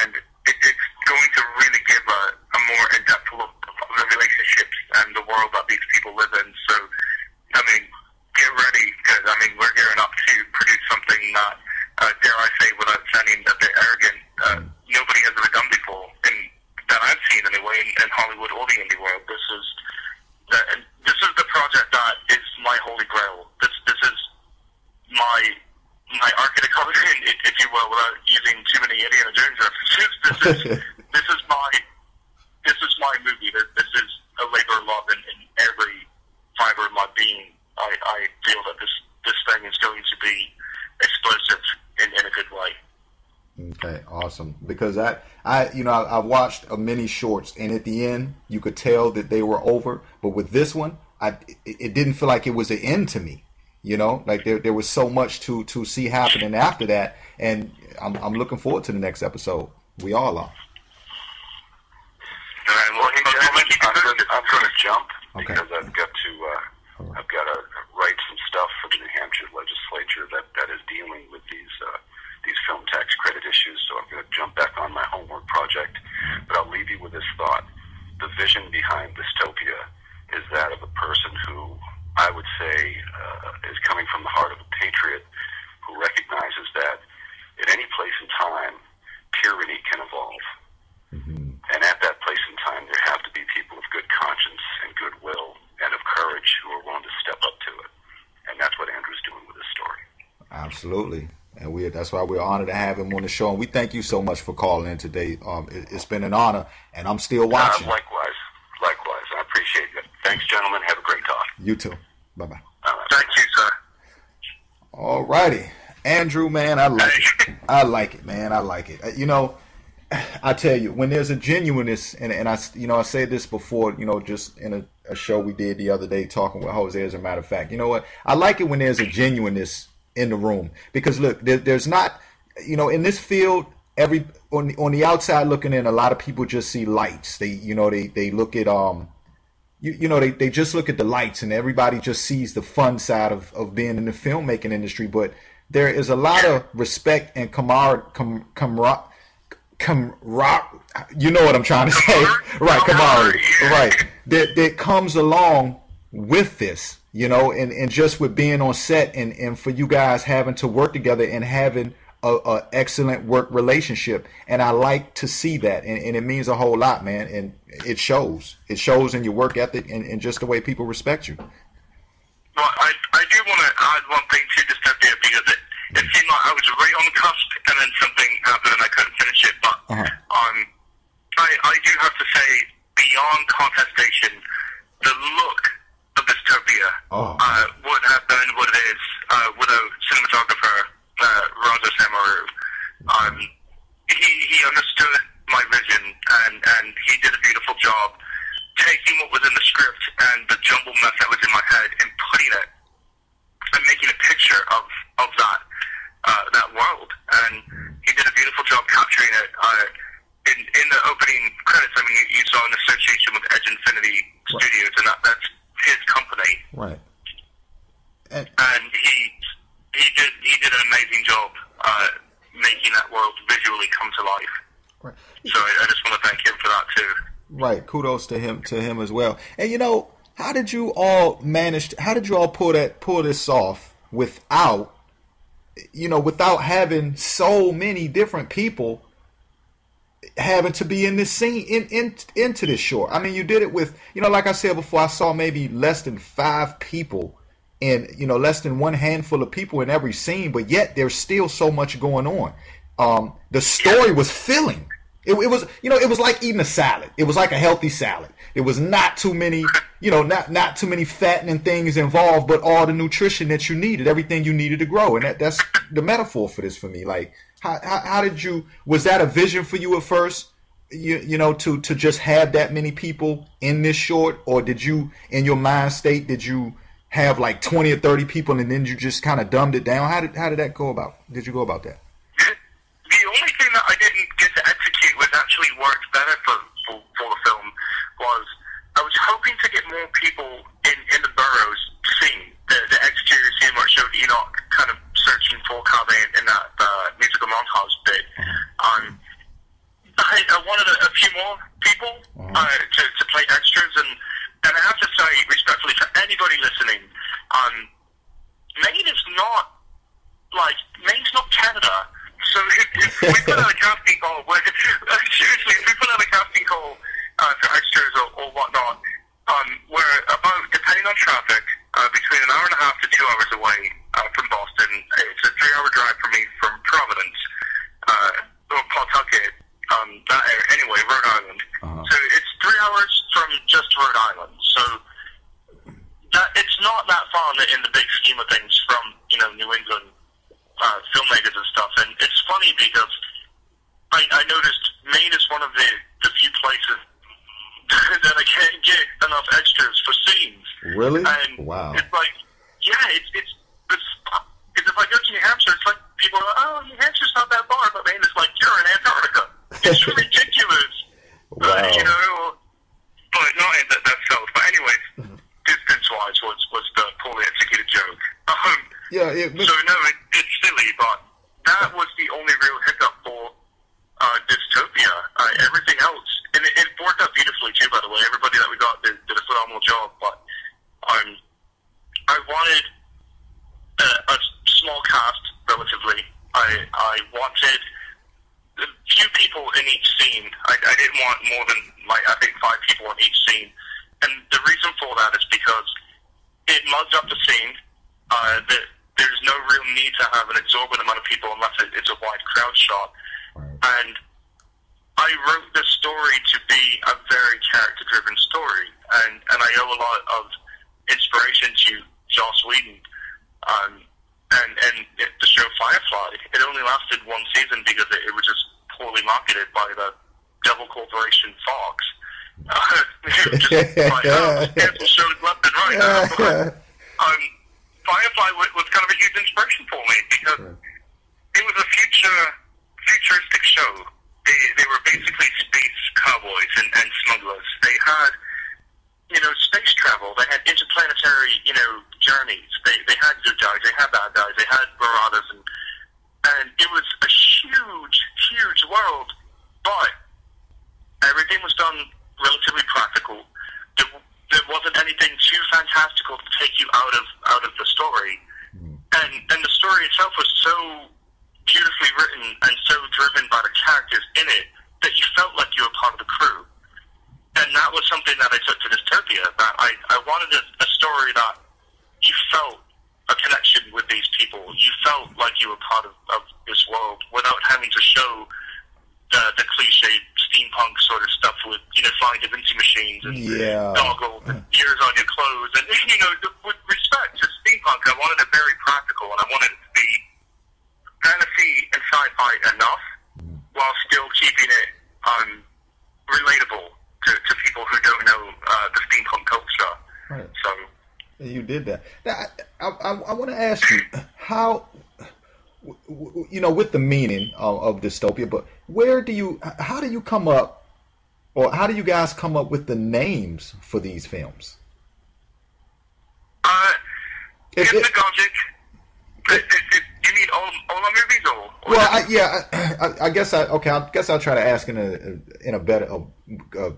and it's going to really give a more in-depth look of the relationships and the world that these people live in. So, get ready, because, we're gearing up to produce something that, dare I say, without sounding a bit arrogant, nobody has ever done before, and that I've seen anyway, in Hollywood or the indie world. This is the project that is my holy grail. This is my arc of the cover, if you will, without using too many Indiana Jones references. This is my movie. This is a labor of love in every fiber of my being. I feel that this thing is going to be explosive in a good way. Okay, awesome. Because I watched many shorts, and at the end you could tell that they were over. But with this one, it didn't feel like it was an end to me. You know, like there was so much to see happening after that, and I'm looking forward to the next episode. We all are. Well, hey, gentlemen, I'm going to jump because I've got to write some stuff for the New Hampshire legislature that is dealing with these film tax credit issues. So I'm going to jump back on my homework project. But I'll leave you with this thought: the vision behind Dystopia is that of a person who I would say is coming from the heart of a patriot who recognizes that at any place in time, tyranny can evolve. Mm-hmm. And at that place in time, there have to be people of good conscience and goodwill and of courage who are willing to step up to it. And that's what Andrew's doing with this story. Absolutely. And that's why we're honored to have him on the show. And we thank you so much for calling in today. It's been an honor, and I'm still watching. Likewise. I appreciate it. Thanks, gentlemen. Have a great talk. You too. Bye-bye. Thank you, sir. All righty. Andrew, man, I like it. I like it, man. I like it. You know, I tell you, when there's a genuineness, and I said this before, just in a show we did the other day talking with Jose, as a matter of fact. You know what? I like it when there's a genuineness in the room. Because, look, there's not, in this field, on the outside looking in, a lot of people just see lights. They look at, they just look at the lights, and everybody just sees the fun side of being in the filmmaking industry. But there is a lot of respect and camaraderie. You know what I'm trying to say, right? Camaraderie, right? That comes along with this, and just with being on set, and for you guys having to work together and having a excellent work relationship. And I like to see that, and it means a whole lot, man. And it shows in your work ethic and just the way people respect you. Well, I do want to add one thing to Dystopia, because it seemed like I was right on the cusp, and then something happened and I couldn't finish it. But I do have to say, beyond contestation, the look of Dystopia would have been what it is without cinematographer Raza Samaru. He understood my vision, and he did a beautiful job taking what was in the script and the jumbled mess that was in my head and putting it and making a picture of that world. And he did a beautiful job capturing it. In the opening credits, I mean, you saw an association with Edge Infinity Studios, and that's his company. Right. And he did an amazing job making that world visually come to life. Right. So I just want to thank him for that too. Right. Kudos to him as well. And how did you all pull this off without having so many different people having to be in this scene, into this short? I mean, you did it with, like I said before, I saw maybe less than 5 people and, less than one handful of people in every scene, but yet there's still so much going on. The story was filling. It was, it was like eating a salad. It was like a healthy salad. It was not too many, not too many fattening things involved, but all the nutrition that you needed, everything you needed to grow. And that's the metaphor for this for me. Like, how did you, was that a vision for you at first, to just have that many people in this short? Or did you, in your mind state, did you have like 20 or 30 people and then you just kind of dumbed it down? How did that go about? Did you go about that? The only thing that I didn't get to execute, which actually worked better for the film, was I was hoping to get more people in the boroughs scene, the exterior scene where it showed Enoch kind of searching for Kaveh in that musical montage bit. I wanted a few more people to play extras, and I have to say respectfully for anybody listening, Maine's not Canada. So if we put out a casting call, seriously, if we put out a casting call for extras or whatnot, we're about, depending on traffic, between an hour and a half to 2 hours away from Boston, Providence, or Pawtucket, that area. Anyway, Rhode Island. So it's 3 hours from just Rhode Island. So that it's not that far in the big scheme of things from New England filmmakers and stuff. And it's funny because I noticed Maine is one of the few places that I can't get enough extras for scenes. Really? And wow. It's like, yeah, it's if I go to New Hampshire, it's like people are like, oh, New Hampshire's not that far, but Maine is like, you're in Antarctica. It's ridiculous. Wow. But not in that self. But anyways, distance-wise was the poorly executed joke. So no, it's silly, but that was the only real hiccup for Dystopia. Everything else, and it worked out beautifully too, by the way. Everybody that we got did a phenomenal job, but I wanted a small cast, relatively. I wanted a few people in each scene. I didn't want more than, I think 5 people in each scene. And the reason for that is because it mugs up the scene. There's no real need to have an exorbitant amount of people unless it's a wide crowd shot. And I wrote this story to be a very character-driven story. And I owe a lot of inspiration to Joss Whedon. And the show Firefly, it only lasted 1 season because it was just poorly marketed by the devil corporation Fox. Cancel shows left and right. Firefly was kind of a huge inspiration for me because it was a futuristic show. They were basically space cowboys and smugglers. They had space travel. They had interplanetary, journeys. They had good guys. They had bad guys. They had marauders, and it was a huge world. But everything was done relatively practical. There wasn't anything too fantastical to take you out of the story, and the story itself was so beautifully written and so driven by the characters in it that you felt like you were part of the crew. And that was something that I took to Dystopia, that I wanted a story that you felt a connection with these people. You felt like you were part of this world without having to show the cliche steampunk sort of stuff with, flying Da Vinci machines and goggles and ears on your clothes. And, with respect to steampunk, I wanted it very practical, and I wanted it to be fantasy and sci-fi enough while still keeping it relatable to people who don't know the steampunk culture. Right. So you did that. Now, I want to ask you how, with the meaning of Dystopia, but how do you come up, or how do you guys come up with the names for these films? Hypnagogic. You mean all our movies, or well, I guess I'll try to ask in a better,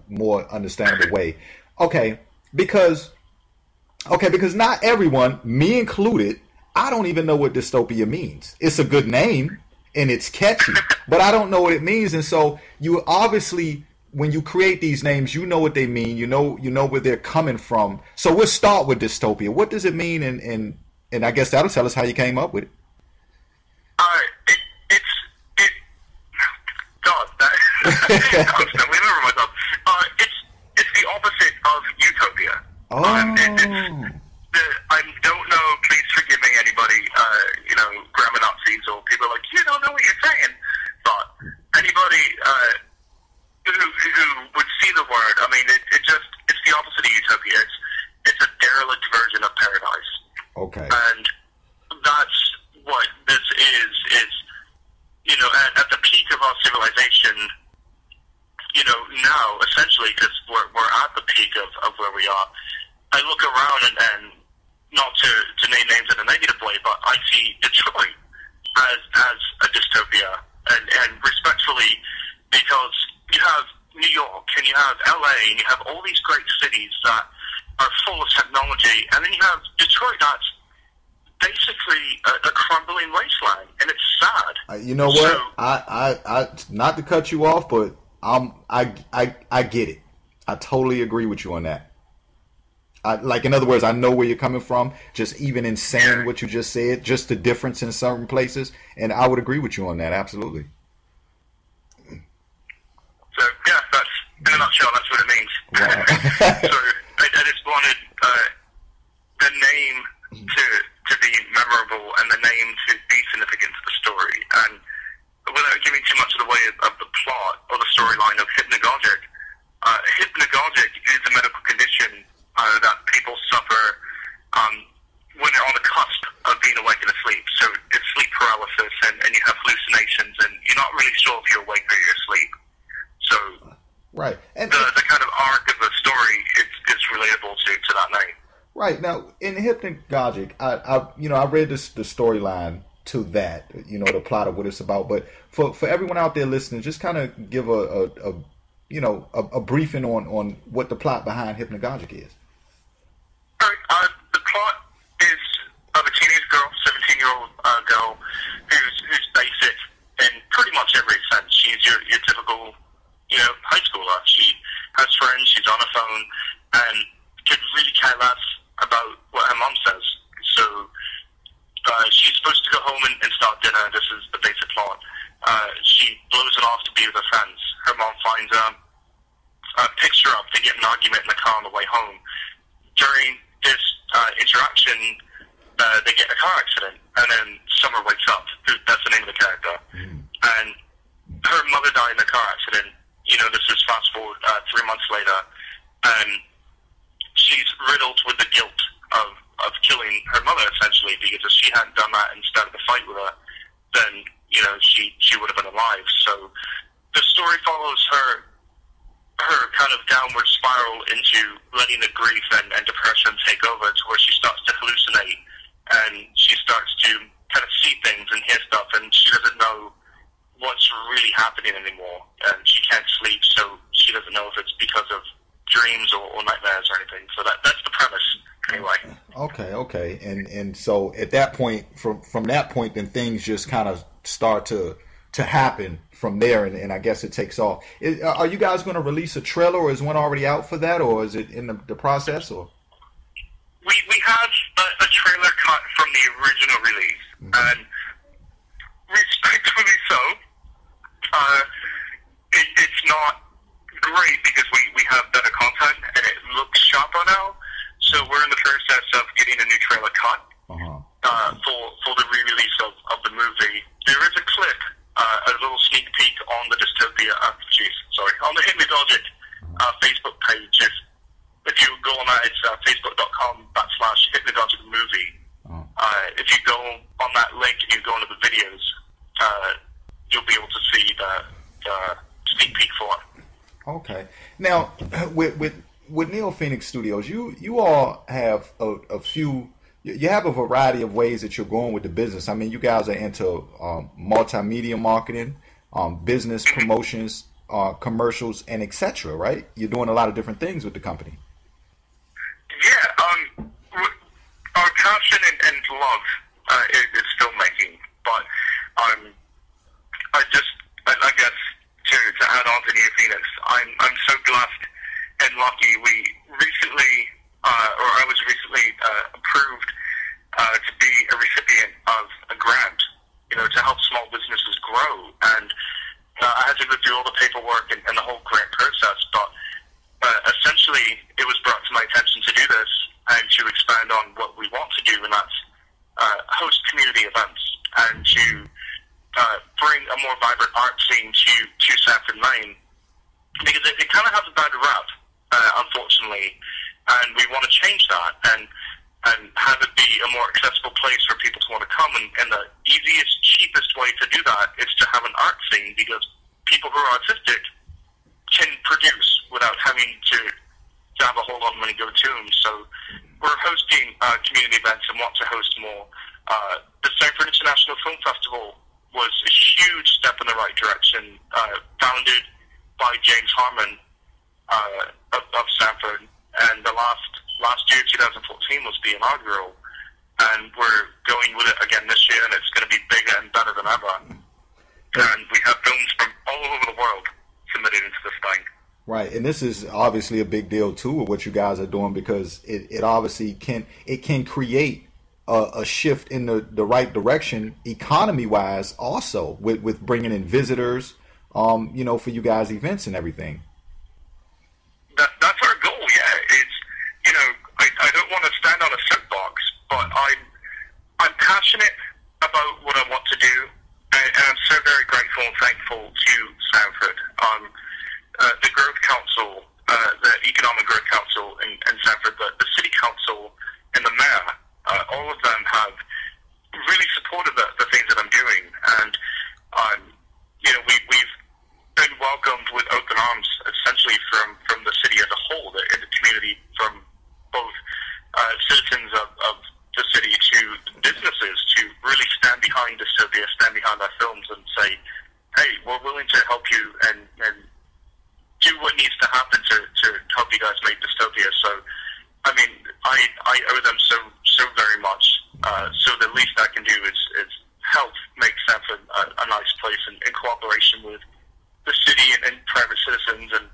more understandable way. Okay, because not everyone, me included, I don't even know what Dystopia means. It's a good name and it's catchy, but I don't know what it means. And so you obviously, when you create these names, you know what they mean. You know where they're coming from. So we'll start with Dystopia. What does it mean? And I guess that'll tell us how you came up with it. Constantly remember myself. It's the opposite of Utopia. Oh. I don't know. Please forgive me, anybody. Grammar Nazis or people like, you don't know what you're saying. But anybody who would see the word, it's the opposite of Utopia. It's a derelict version of paradise. Okay. And that's what this is at the peak of our civilization, now, essentially, because we're at the peak of where we are. I look around and not to name names in a negative way, but I see Detroit as a dystopia, and respectfully, because you have New York, and you have LA, and you have all these great cities that are full of technology, and then you have Detroit that's basically a crumbling wasteland, and it's sad. You know what? I not to cut you off, but I get it. I totally agree with you on that. like, in other words, I know where you're coming from, just even in saying what you just said, just the difference in certain places. And I would agree with you on that. Absolutely. So, yeah, that's, in a nutshell, that's what it means. Wow. So, I just wanted the name to be memorable and the name to be significant to the story. And without giving too much of the way of the plot or the storyline of Hypnagogic, Hypnagogic is a medical condition that people suffer when they're on the cusp of being awake and asleep. So it's sleep paralysis, and you have hallucinations, and you're not really sure if you're awake or you're asleep. So right. And the kind of arc of the story is relatable to that name. Right. Now, in Hypnagogic, I read the storyline to that, the plot of what it's about. But for everyone out there listening, just kind of give a briefing on what the plot behind Hypnagogic is. All right. The plot is of a teenage girl, 17-year-old girl, who's basic in pretty much every sense. She's your typical, high schooler. She has friends. She's on her phone, and could really care less about what her mom says. So she's supposed to go home and start dinner. This is the basic plot. She blows it off to be with her friends. Her mom finds her, picks her up. They get in an argument in the car on the way home. During this interaction, they get in a car accident, and then Summer wakes up. That's the name of the character. And her mother died in a car accident. This is fast forward 3 months later, and she's riddled with the guilt of killing her mother, essentially, because if she hadn't done that and started the fight with her, then, she would have been alive. So the story follows her kind of downward spiral into letting the grief and depression take over, to where she starts to hallucinate, and she starts to kind of see things and hear stuff, and she doesn't know what's really happening anymore, and she can't sleep, so she doesn't know if it's because of dreams or nightmares or anything. So that's the premise, anyway. Okay. And so at that point, from that point, then things just kind of start to happen from there, and I guess it takes off. Are you guys going to release a trailer, or is one already out for that, or is it in the process? Or we have a trailer cut from the original release, and respectfully so, it's not great because we have better content and it looks sharper now. So we're in the process of getting a new trailer cut for the re-release of the movie. There is a clip, a little sneak peek on the Dystopia, on the Hypnagogic Facebook page. If you go on that, it's facebook.com/Hypnagogic movie. If you go on that link and you go into the videos, you'll be able to see the sneak peek for it. Okay. Now, with NeoPhoenix Studios, you all have a few. You have a variety of ways that you're going with the business. I mean, you guys are into multimedia marketing, business promotions, commercials, and etc. Right? You're doing a lot of different things with the company. Yeah. Our passion and love is filmmaking, but I guess to add on to NeoPhoenix, I'm so blessed and lucky. I was recently approved to be a recipient of a grant, to help small businesses grow. And I had to go through all the paperwork and the whole grant process, but essentially it was brought to my attention to do this and to expand on what we want to do, and that's host community events and to bring a more vibrant art scene to Sanford, Maine, because it kind of has a bad rap, unfortunately, and we want to change that and have it be a more accessible place for people to want to come, and the easiest, cheapest way to do that is to have an art scene, because people who are artistic can produce without having to have a whole lot of money go to them. So we're hosting community events and want to host more. The Sanford International Film Festival was a huge step in the right direction, founded by James Harmon of Sanford, and the last year, 2014, was the inaugural, and we're going with it again this year, and it's going to be bigger and better than ever. And we have films from all over the world submitted into this thing. Right, and this is obviously a big deal too with what you guys are doing, because it obviously can create a shift in the right direction economy wise, also with bringing in visitors, you know, for you guys events and everything. That's our goal. Yeah, it's, you know, I don't want to stand on a soapbox, but I'm passionate about what I want to do, and I'm so very grateful and thankful to Sanford. The Growth Council, the Economic Growth Council in Sanford, the City Council, and the Mayor, all of them have really supported the things that I'm doing. And, you know, we've been welcomed with open arms, essentially, from the city as a whole, in the community, from both citizens of the city to businesses, to really stand behind Dystopia, stand behind our films, and say, hey, we're willing to help you and do what needs to happen to help you guys make Dystopia. So, I mean, I owe them so very much. So the least I can do is help make Sanford a nice place, in cooperation with the city and private citizens, and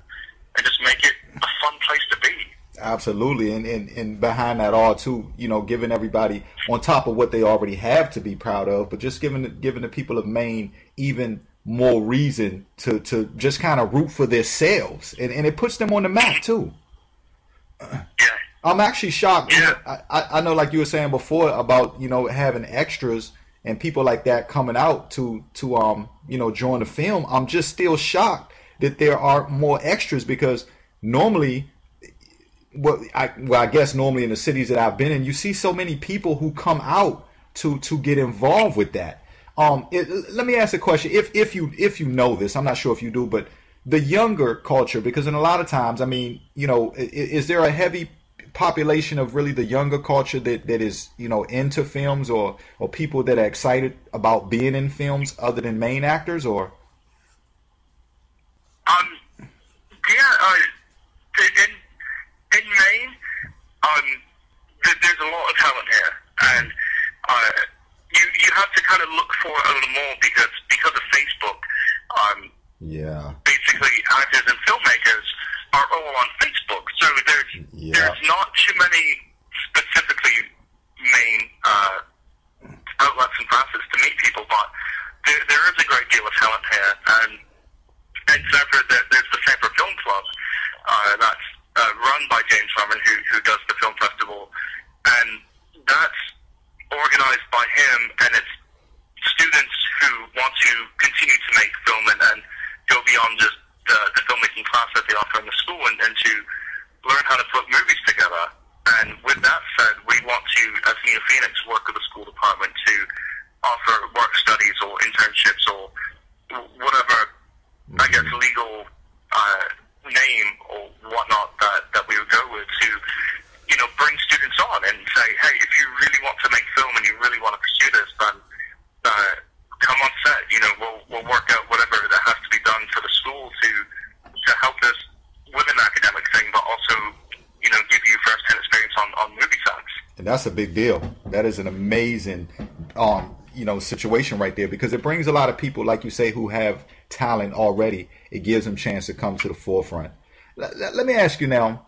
just make it a fun place to be. Absolutely, and behind that all too, you know, giving everybody, on top of what they already have to be proud of, but just giving the people of Maine even more reason to just kind of root for themselves, and it puts them on the map too. Yeah. I'm actually shocked. Yeah. I know, like you were saying before, about, you know, having extras and people like that coming out to you know, join the film. I'm just still shocked that there are more extras, because normally, I guess normally in the cities that I've been in, you see so many people who come out to get involved with that. Let me ask a question. If you know this, I'm not sure if you do, but the younger culture, because in a lot of times, I mean, you know, is there a heavy population of really the younger culture that is, you know, into films, or people that are excited about being in films other than main actors, or? In Maine, there's a lot of talent here, and you have to kind of look for it a little more, because of Facebook. Basically, actors and filmmakers are all on Facebook, so there's not too many specifically Maine outlets and facets to meet people, but there is a great deal of talent here, and in Sanford, there's the Sanford Film Club that's run by James Harmon, who does the film festival, and that's organized by him, and it's students who want to continue to make film and go beyond just the filmmaking class that they offer in the school, and to learn how to put movies together. And with that said, we want to, as NeoPhoenix, work with the school department to offer work studies or internships or whatever, I guess, legal name or whatnot that we would go with, to, you know, bring students on and say, hey, if you really want to make film and you really want to pursue this, then come on set. You know, we'll work out whatever that has to be done for the school to help us with an academic thing, but also, you know, give you first-hand experience on movie sets. And that's a big deal. That is an amazing, you know, situation right there, because it brings a lot of people, like you say, who have talent already. It gives them a chance to come to the forefront. Let me ask you now,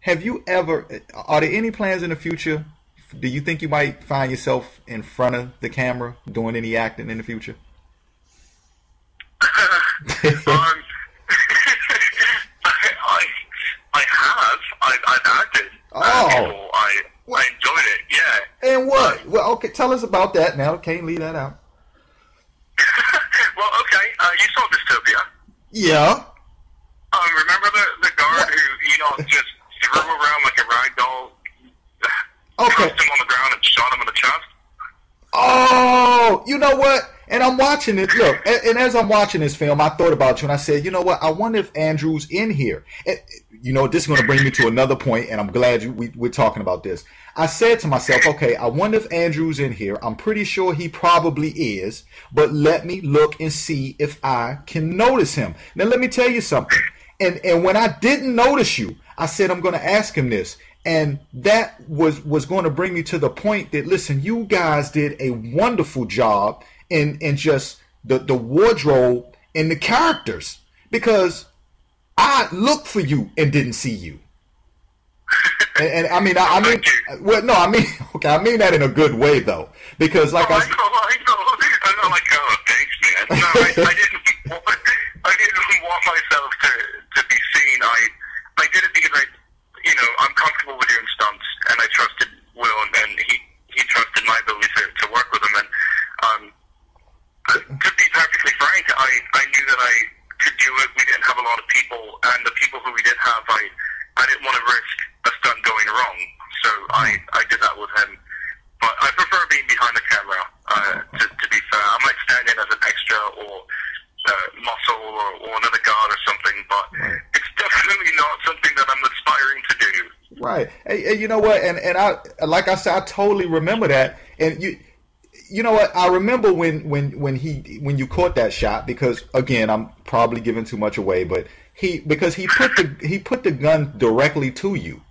have you ever, are there any plans in the future? Do you think you might find yourself in front of the camera doing any acting in the future? I've acted. Oh. I enjoyed it, yeah. And what? Well, okay, tell us about that now. Can't leave that out. Well, okay, you saw Dystopia. Yeah. Remember the guard who, you know, just threw around like a rag doll, okay, thrust him on the ground and shot him in the chest? Oh, you know what? And I'm watching it. Look, and as I'm watching this film, I thought about you, and I said, you know what? I wonder if Andrew's in here. And, you know, this is going to bring me to another point, and I'm glad we're talking about this. I said to myself, okay, I wonder if Andrew's in here. I'm pretty sure he probably is, but let me look and see if I can notice him. Now, let me tell you something. And when I didn't notice you, I said I'm going to ask him this. And that was going to bring me to the point that, listen, you guys did a wonderful job in just the wardrobe and the characters. Because I looked for you and didn't see you. And I mean, well, no, I mean, okay, I mean that in a good way though, because like I know. I'm not like, oh, thanks, man. No, I didn't want myself to be seen. I did it because I'm comfortable with doing stunts, and I trusted Will, and he trusted my ability to work with him. And to be perfectly frank, I knew that I could do it. We didn't have a lot of people, and the people who we did have, I didn't want to risk a stunt going wrong, so I did that with him. But I prefer being behind the camera, to be fair. I might stand in as an extra or muscle or another guard or something, but it's definitely not something that I'm aspiring to do. Right. Hey, you know what? And I, like I said, I totally remember that. And you know what? I remember when you caught that shot, because again, I'm probably giving too much away, but he put the gun directly to you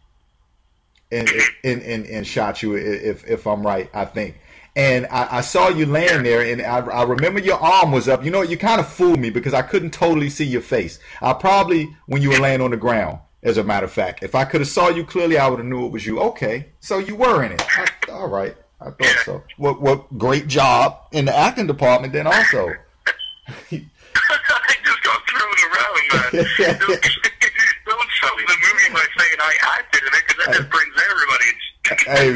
and shot you, if I'm right, I think. And I saw you laying there, and I remember your arm was up. You know, you kind of fooled me because I couldn't totally see your face. I probably, when you were laying on the ground, as a matter of fact, if I could have saw you clearly, I would have knew it was you. Okay, so you were in it. All right, I thought so. What great job in the acting department then also. I just got thrown around, man. Don't sell me the movie by saying I acted in it, because that just brings everybody. Hey,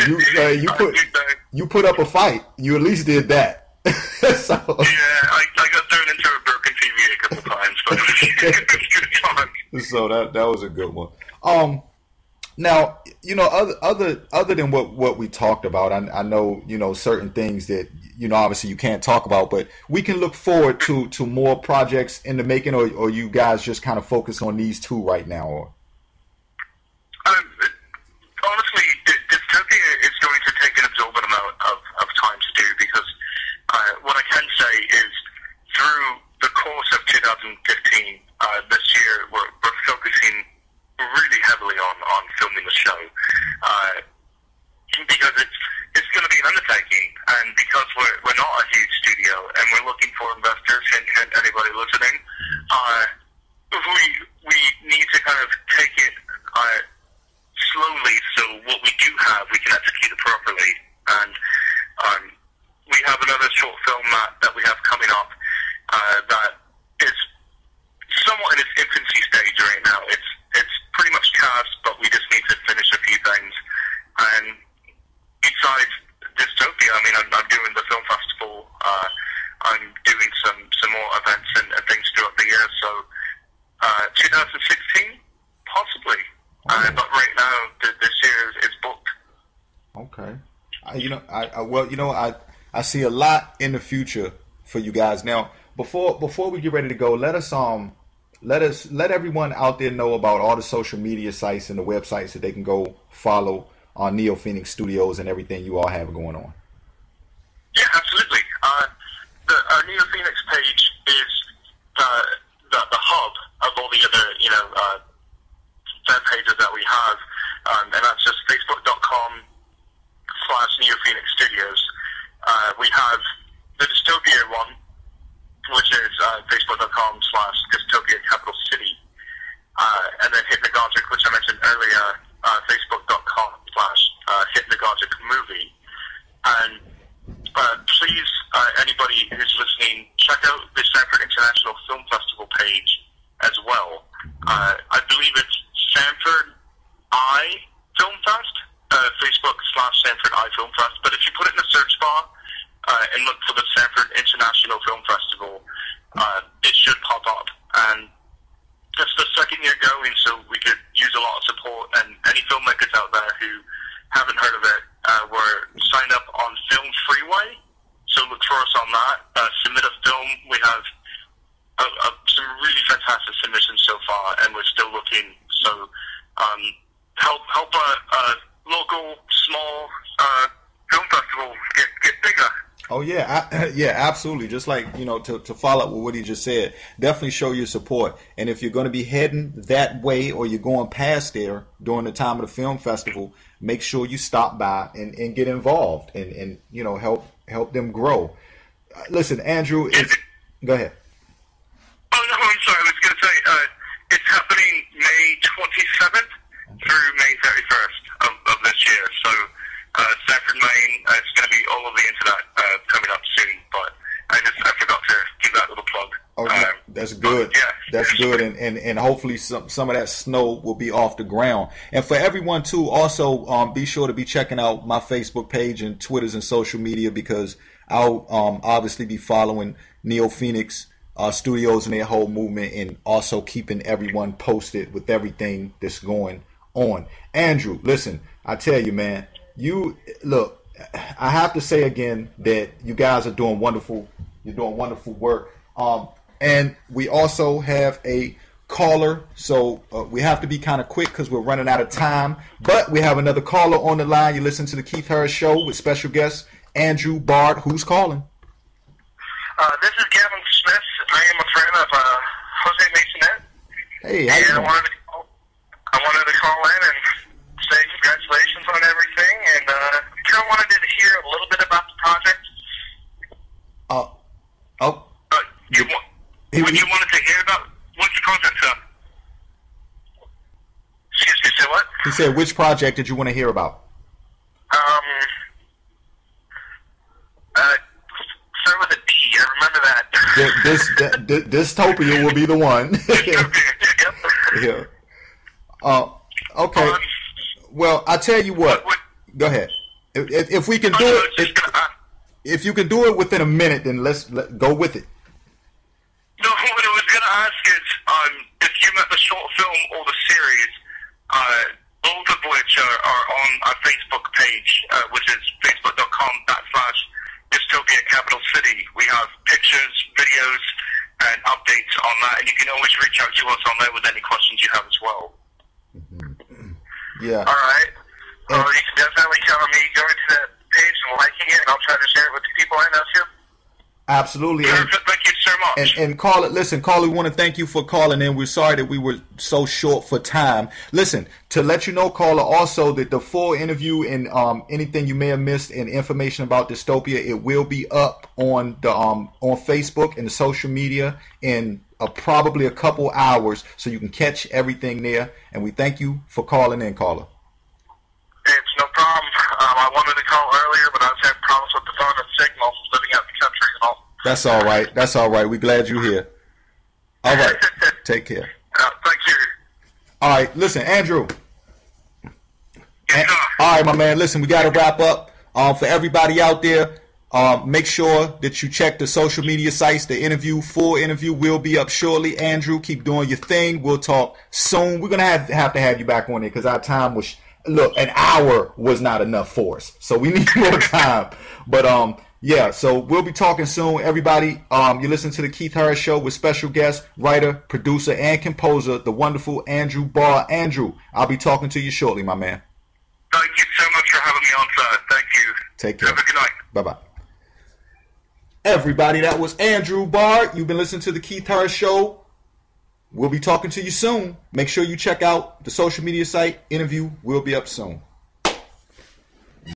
you put up a fight. You at least did that. So. Yeah, I got thrown into a broken TV a couple times, but it was good fun. So that was a good one. Now, you know, other than what we talked about, I know, you know, certain things that, you know, obviously you can't talk about, but we can look forward to more projects in the making, or you guys just kind of focus on these two right now, or? Honestly, Dystopia is going to take an absorbent amount of time to do, because what I can say is through the course of 2015, this year, we're focusing really heavily on filming the show, because it's going to be an undertaking, and because we're not a huge studio, and we're looking for investors and anybody listening, we need to kind of take it slowly, so what we do have, we can execute it properly. And we have another short film that we have coming up that is somewhat in its infancy stage right now. It's pretty much cast, but we just need to finish a few things. And besides Dystopia, I mean, I'm doing the film festival. I'm doing some more events and things throughout the year. So 2016, possibly. But right now, this year is booked. Okay. I see a lot in the future for you guys. Now, before we get ready to go, let everyone out there know about all the social media sites and the websites that they can go follow on NeoPhoenix Studios and everything you all have going on. Yeah, absolutely. Our NeoPhoenix page is the hub of all the other, fan pages that we have, and that's just facebook.com/NeoPhoenix Studios. We have the Dystopia one, which is facebook.com/Dystopia Capital City, and then Hypnagogic, which I mentioned earlier, facebook.com/Hypnagogic Movie. And please, anybody who's listening, check out the Sanford International Film Festival page as well. I believe it's Sanford I Film Fest, Facebook.com/Sanford I Film Fest. But if you put it in the search bar and look for the Sanford International Film Festival, it should pop up. And it's the second year going, so we could use a lot of support. And any filmmakers out there who haven't heard of it, we're signed up on Film Freeway, so look for us on that. Submit a film. We have some really fantastic submissions so far, and we're still looking. So help a local small film festival get bigger. Oh yeah, yeah, absolutely. Just like, you know, to follow up with what he just said, definitely show your support. And if you're going to be heading that way, or you're going past there during the time of the film festival, make sure you stop by and get involved and you know, help them grow. Listen, Andrew, go ahead. Oh no, I'm sorry. I was going to say it's happening 27th through May 31st of this year. So, Sanford, Maine, it's going to be all over the internet coming up soon, but I forgot to give that little plug. Okay, that's good. Yeah. That's good, and hopefully some of that snow will be off the ground. And for everyone too, also be sure to be checking out my Facebook page and Twitters and social media, because I'll obviously be following NeoPhoenix Studios and their whole movement, and also keeping everyone posted with everything that's going on. Andrew, listen, I tell you, man, you look. I have to say again that you guys are doing wonderful. You're doing wonderful work. And we also have a caller, so we have to be kind of quick because we're running out of time. But we have another caller on the line. You listen to the Keith Harris Show with special guest Andrew Bard. Who's calling? This is Gavin Smith. I am a friend of Jose Masonette. Hey, how you doing? I wanted to call in and say congratulations on everything, and kind of wanted to hear a little bit about the project. You wanted to hear about what's the project, sir? Excuse me, say what? He said, which project did you want to hear about? Start with a D. I remember that. Dystopia will be the one. Dystopia, yeah. Okay. Well, I tell you what. Go ahead. If we can do it, if you can do it within a minute, then let's go with it. No, what I was going to ask is if you meant the short film or the series, both of which are on our Facebook page, which is facebook.com/Dystopia Capital City. We have pictures, videos, and updates on that, and you can always reach out to us on there with any questions you have as well. Mm-hmm. Yeah. All right. So you can definitely count on me going to that page and liking it, and I'll try to share it with the people I know too. Absolutely. Thank you so much. And caller, listen, caller, we want to thank you for calling in. We're sorry that we were so short for time. Listen, to let you know, caller, also that the full interview and anything you may have missed and information about Dystopia, it will be up on the on Facebook and the social media in probably a couple hours, so you can catch everything there. And we thank you for calling in, caller. It's no problem. I wanted to call earlier, but I was having problems with the phone and signal living out in the country and all. That's all right. That's all right. We're glad you're here. All right. Take care. Thank you. All right. Listen, Andrew. Yes, sir. All right, my man. Listen, we got to wrap up. For everybody out there, make sure that you check the social media sites. The full interview will be up shortly. Andrew, keep doing your thing. We'll talk soon. We're going to have to have you back on there because our time was... Look, an hour was not enough for us, so we need more time. But yeah, so we'll be talking soon. Everybody, you listen to the Keith Harris Show with special guest, writer, producer, and composer, the wonderful Andrew Barr. Andrew, I'll be talking to you shortly, my man. Thank you so much for having me on, sir. Thank you. Take care. Have a good night. Bye-bye. Everybody, that was Andrew Barr. You've been listening to the Keith Harris Show. We'll be talking to you soon. Make sure you check out the social media site. Interview will be up soon.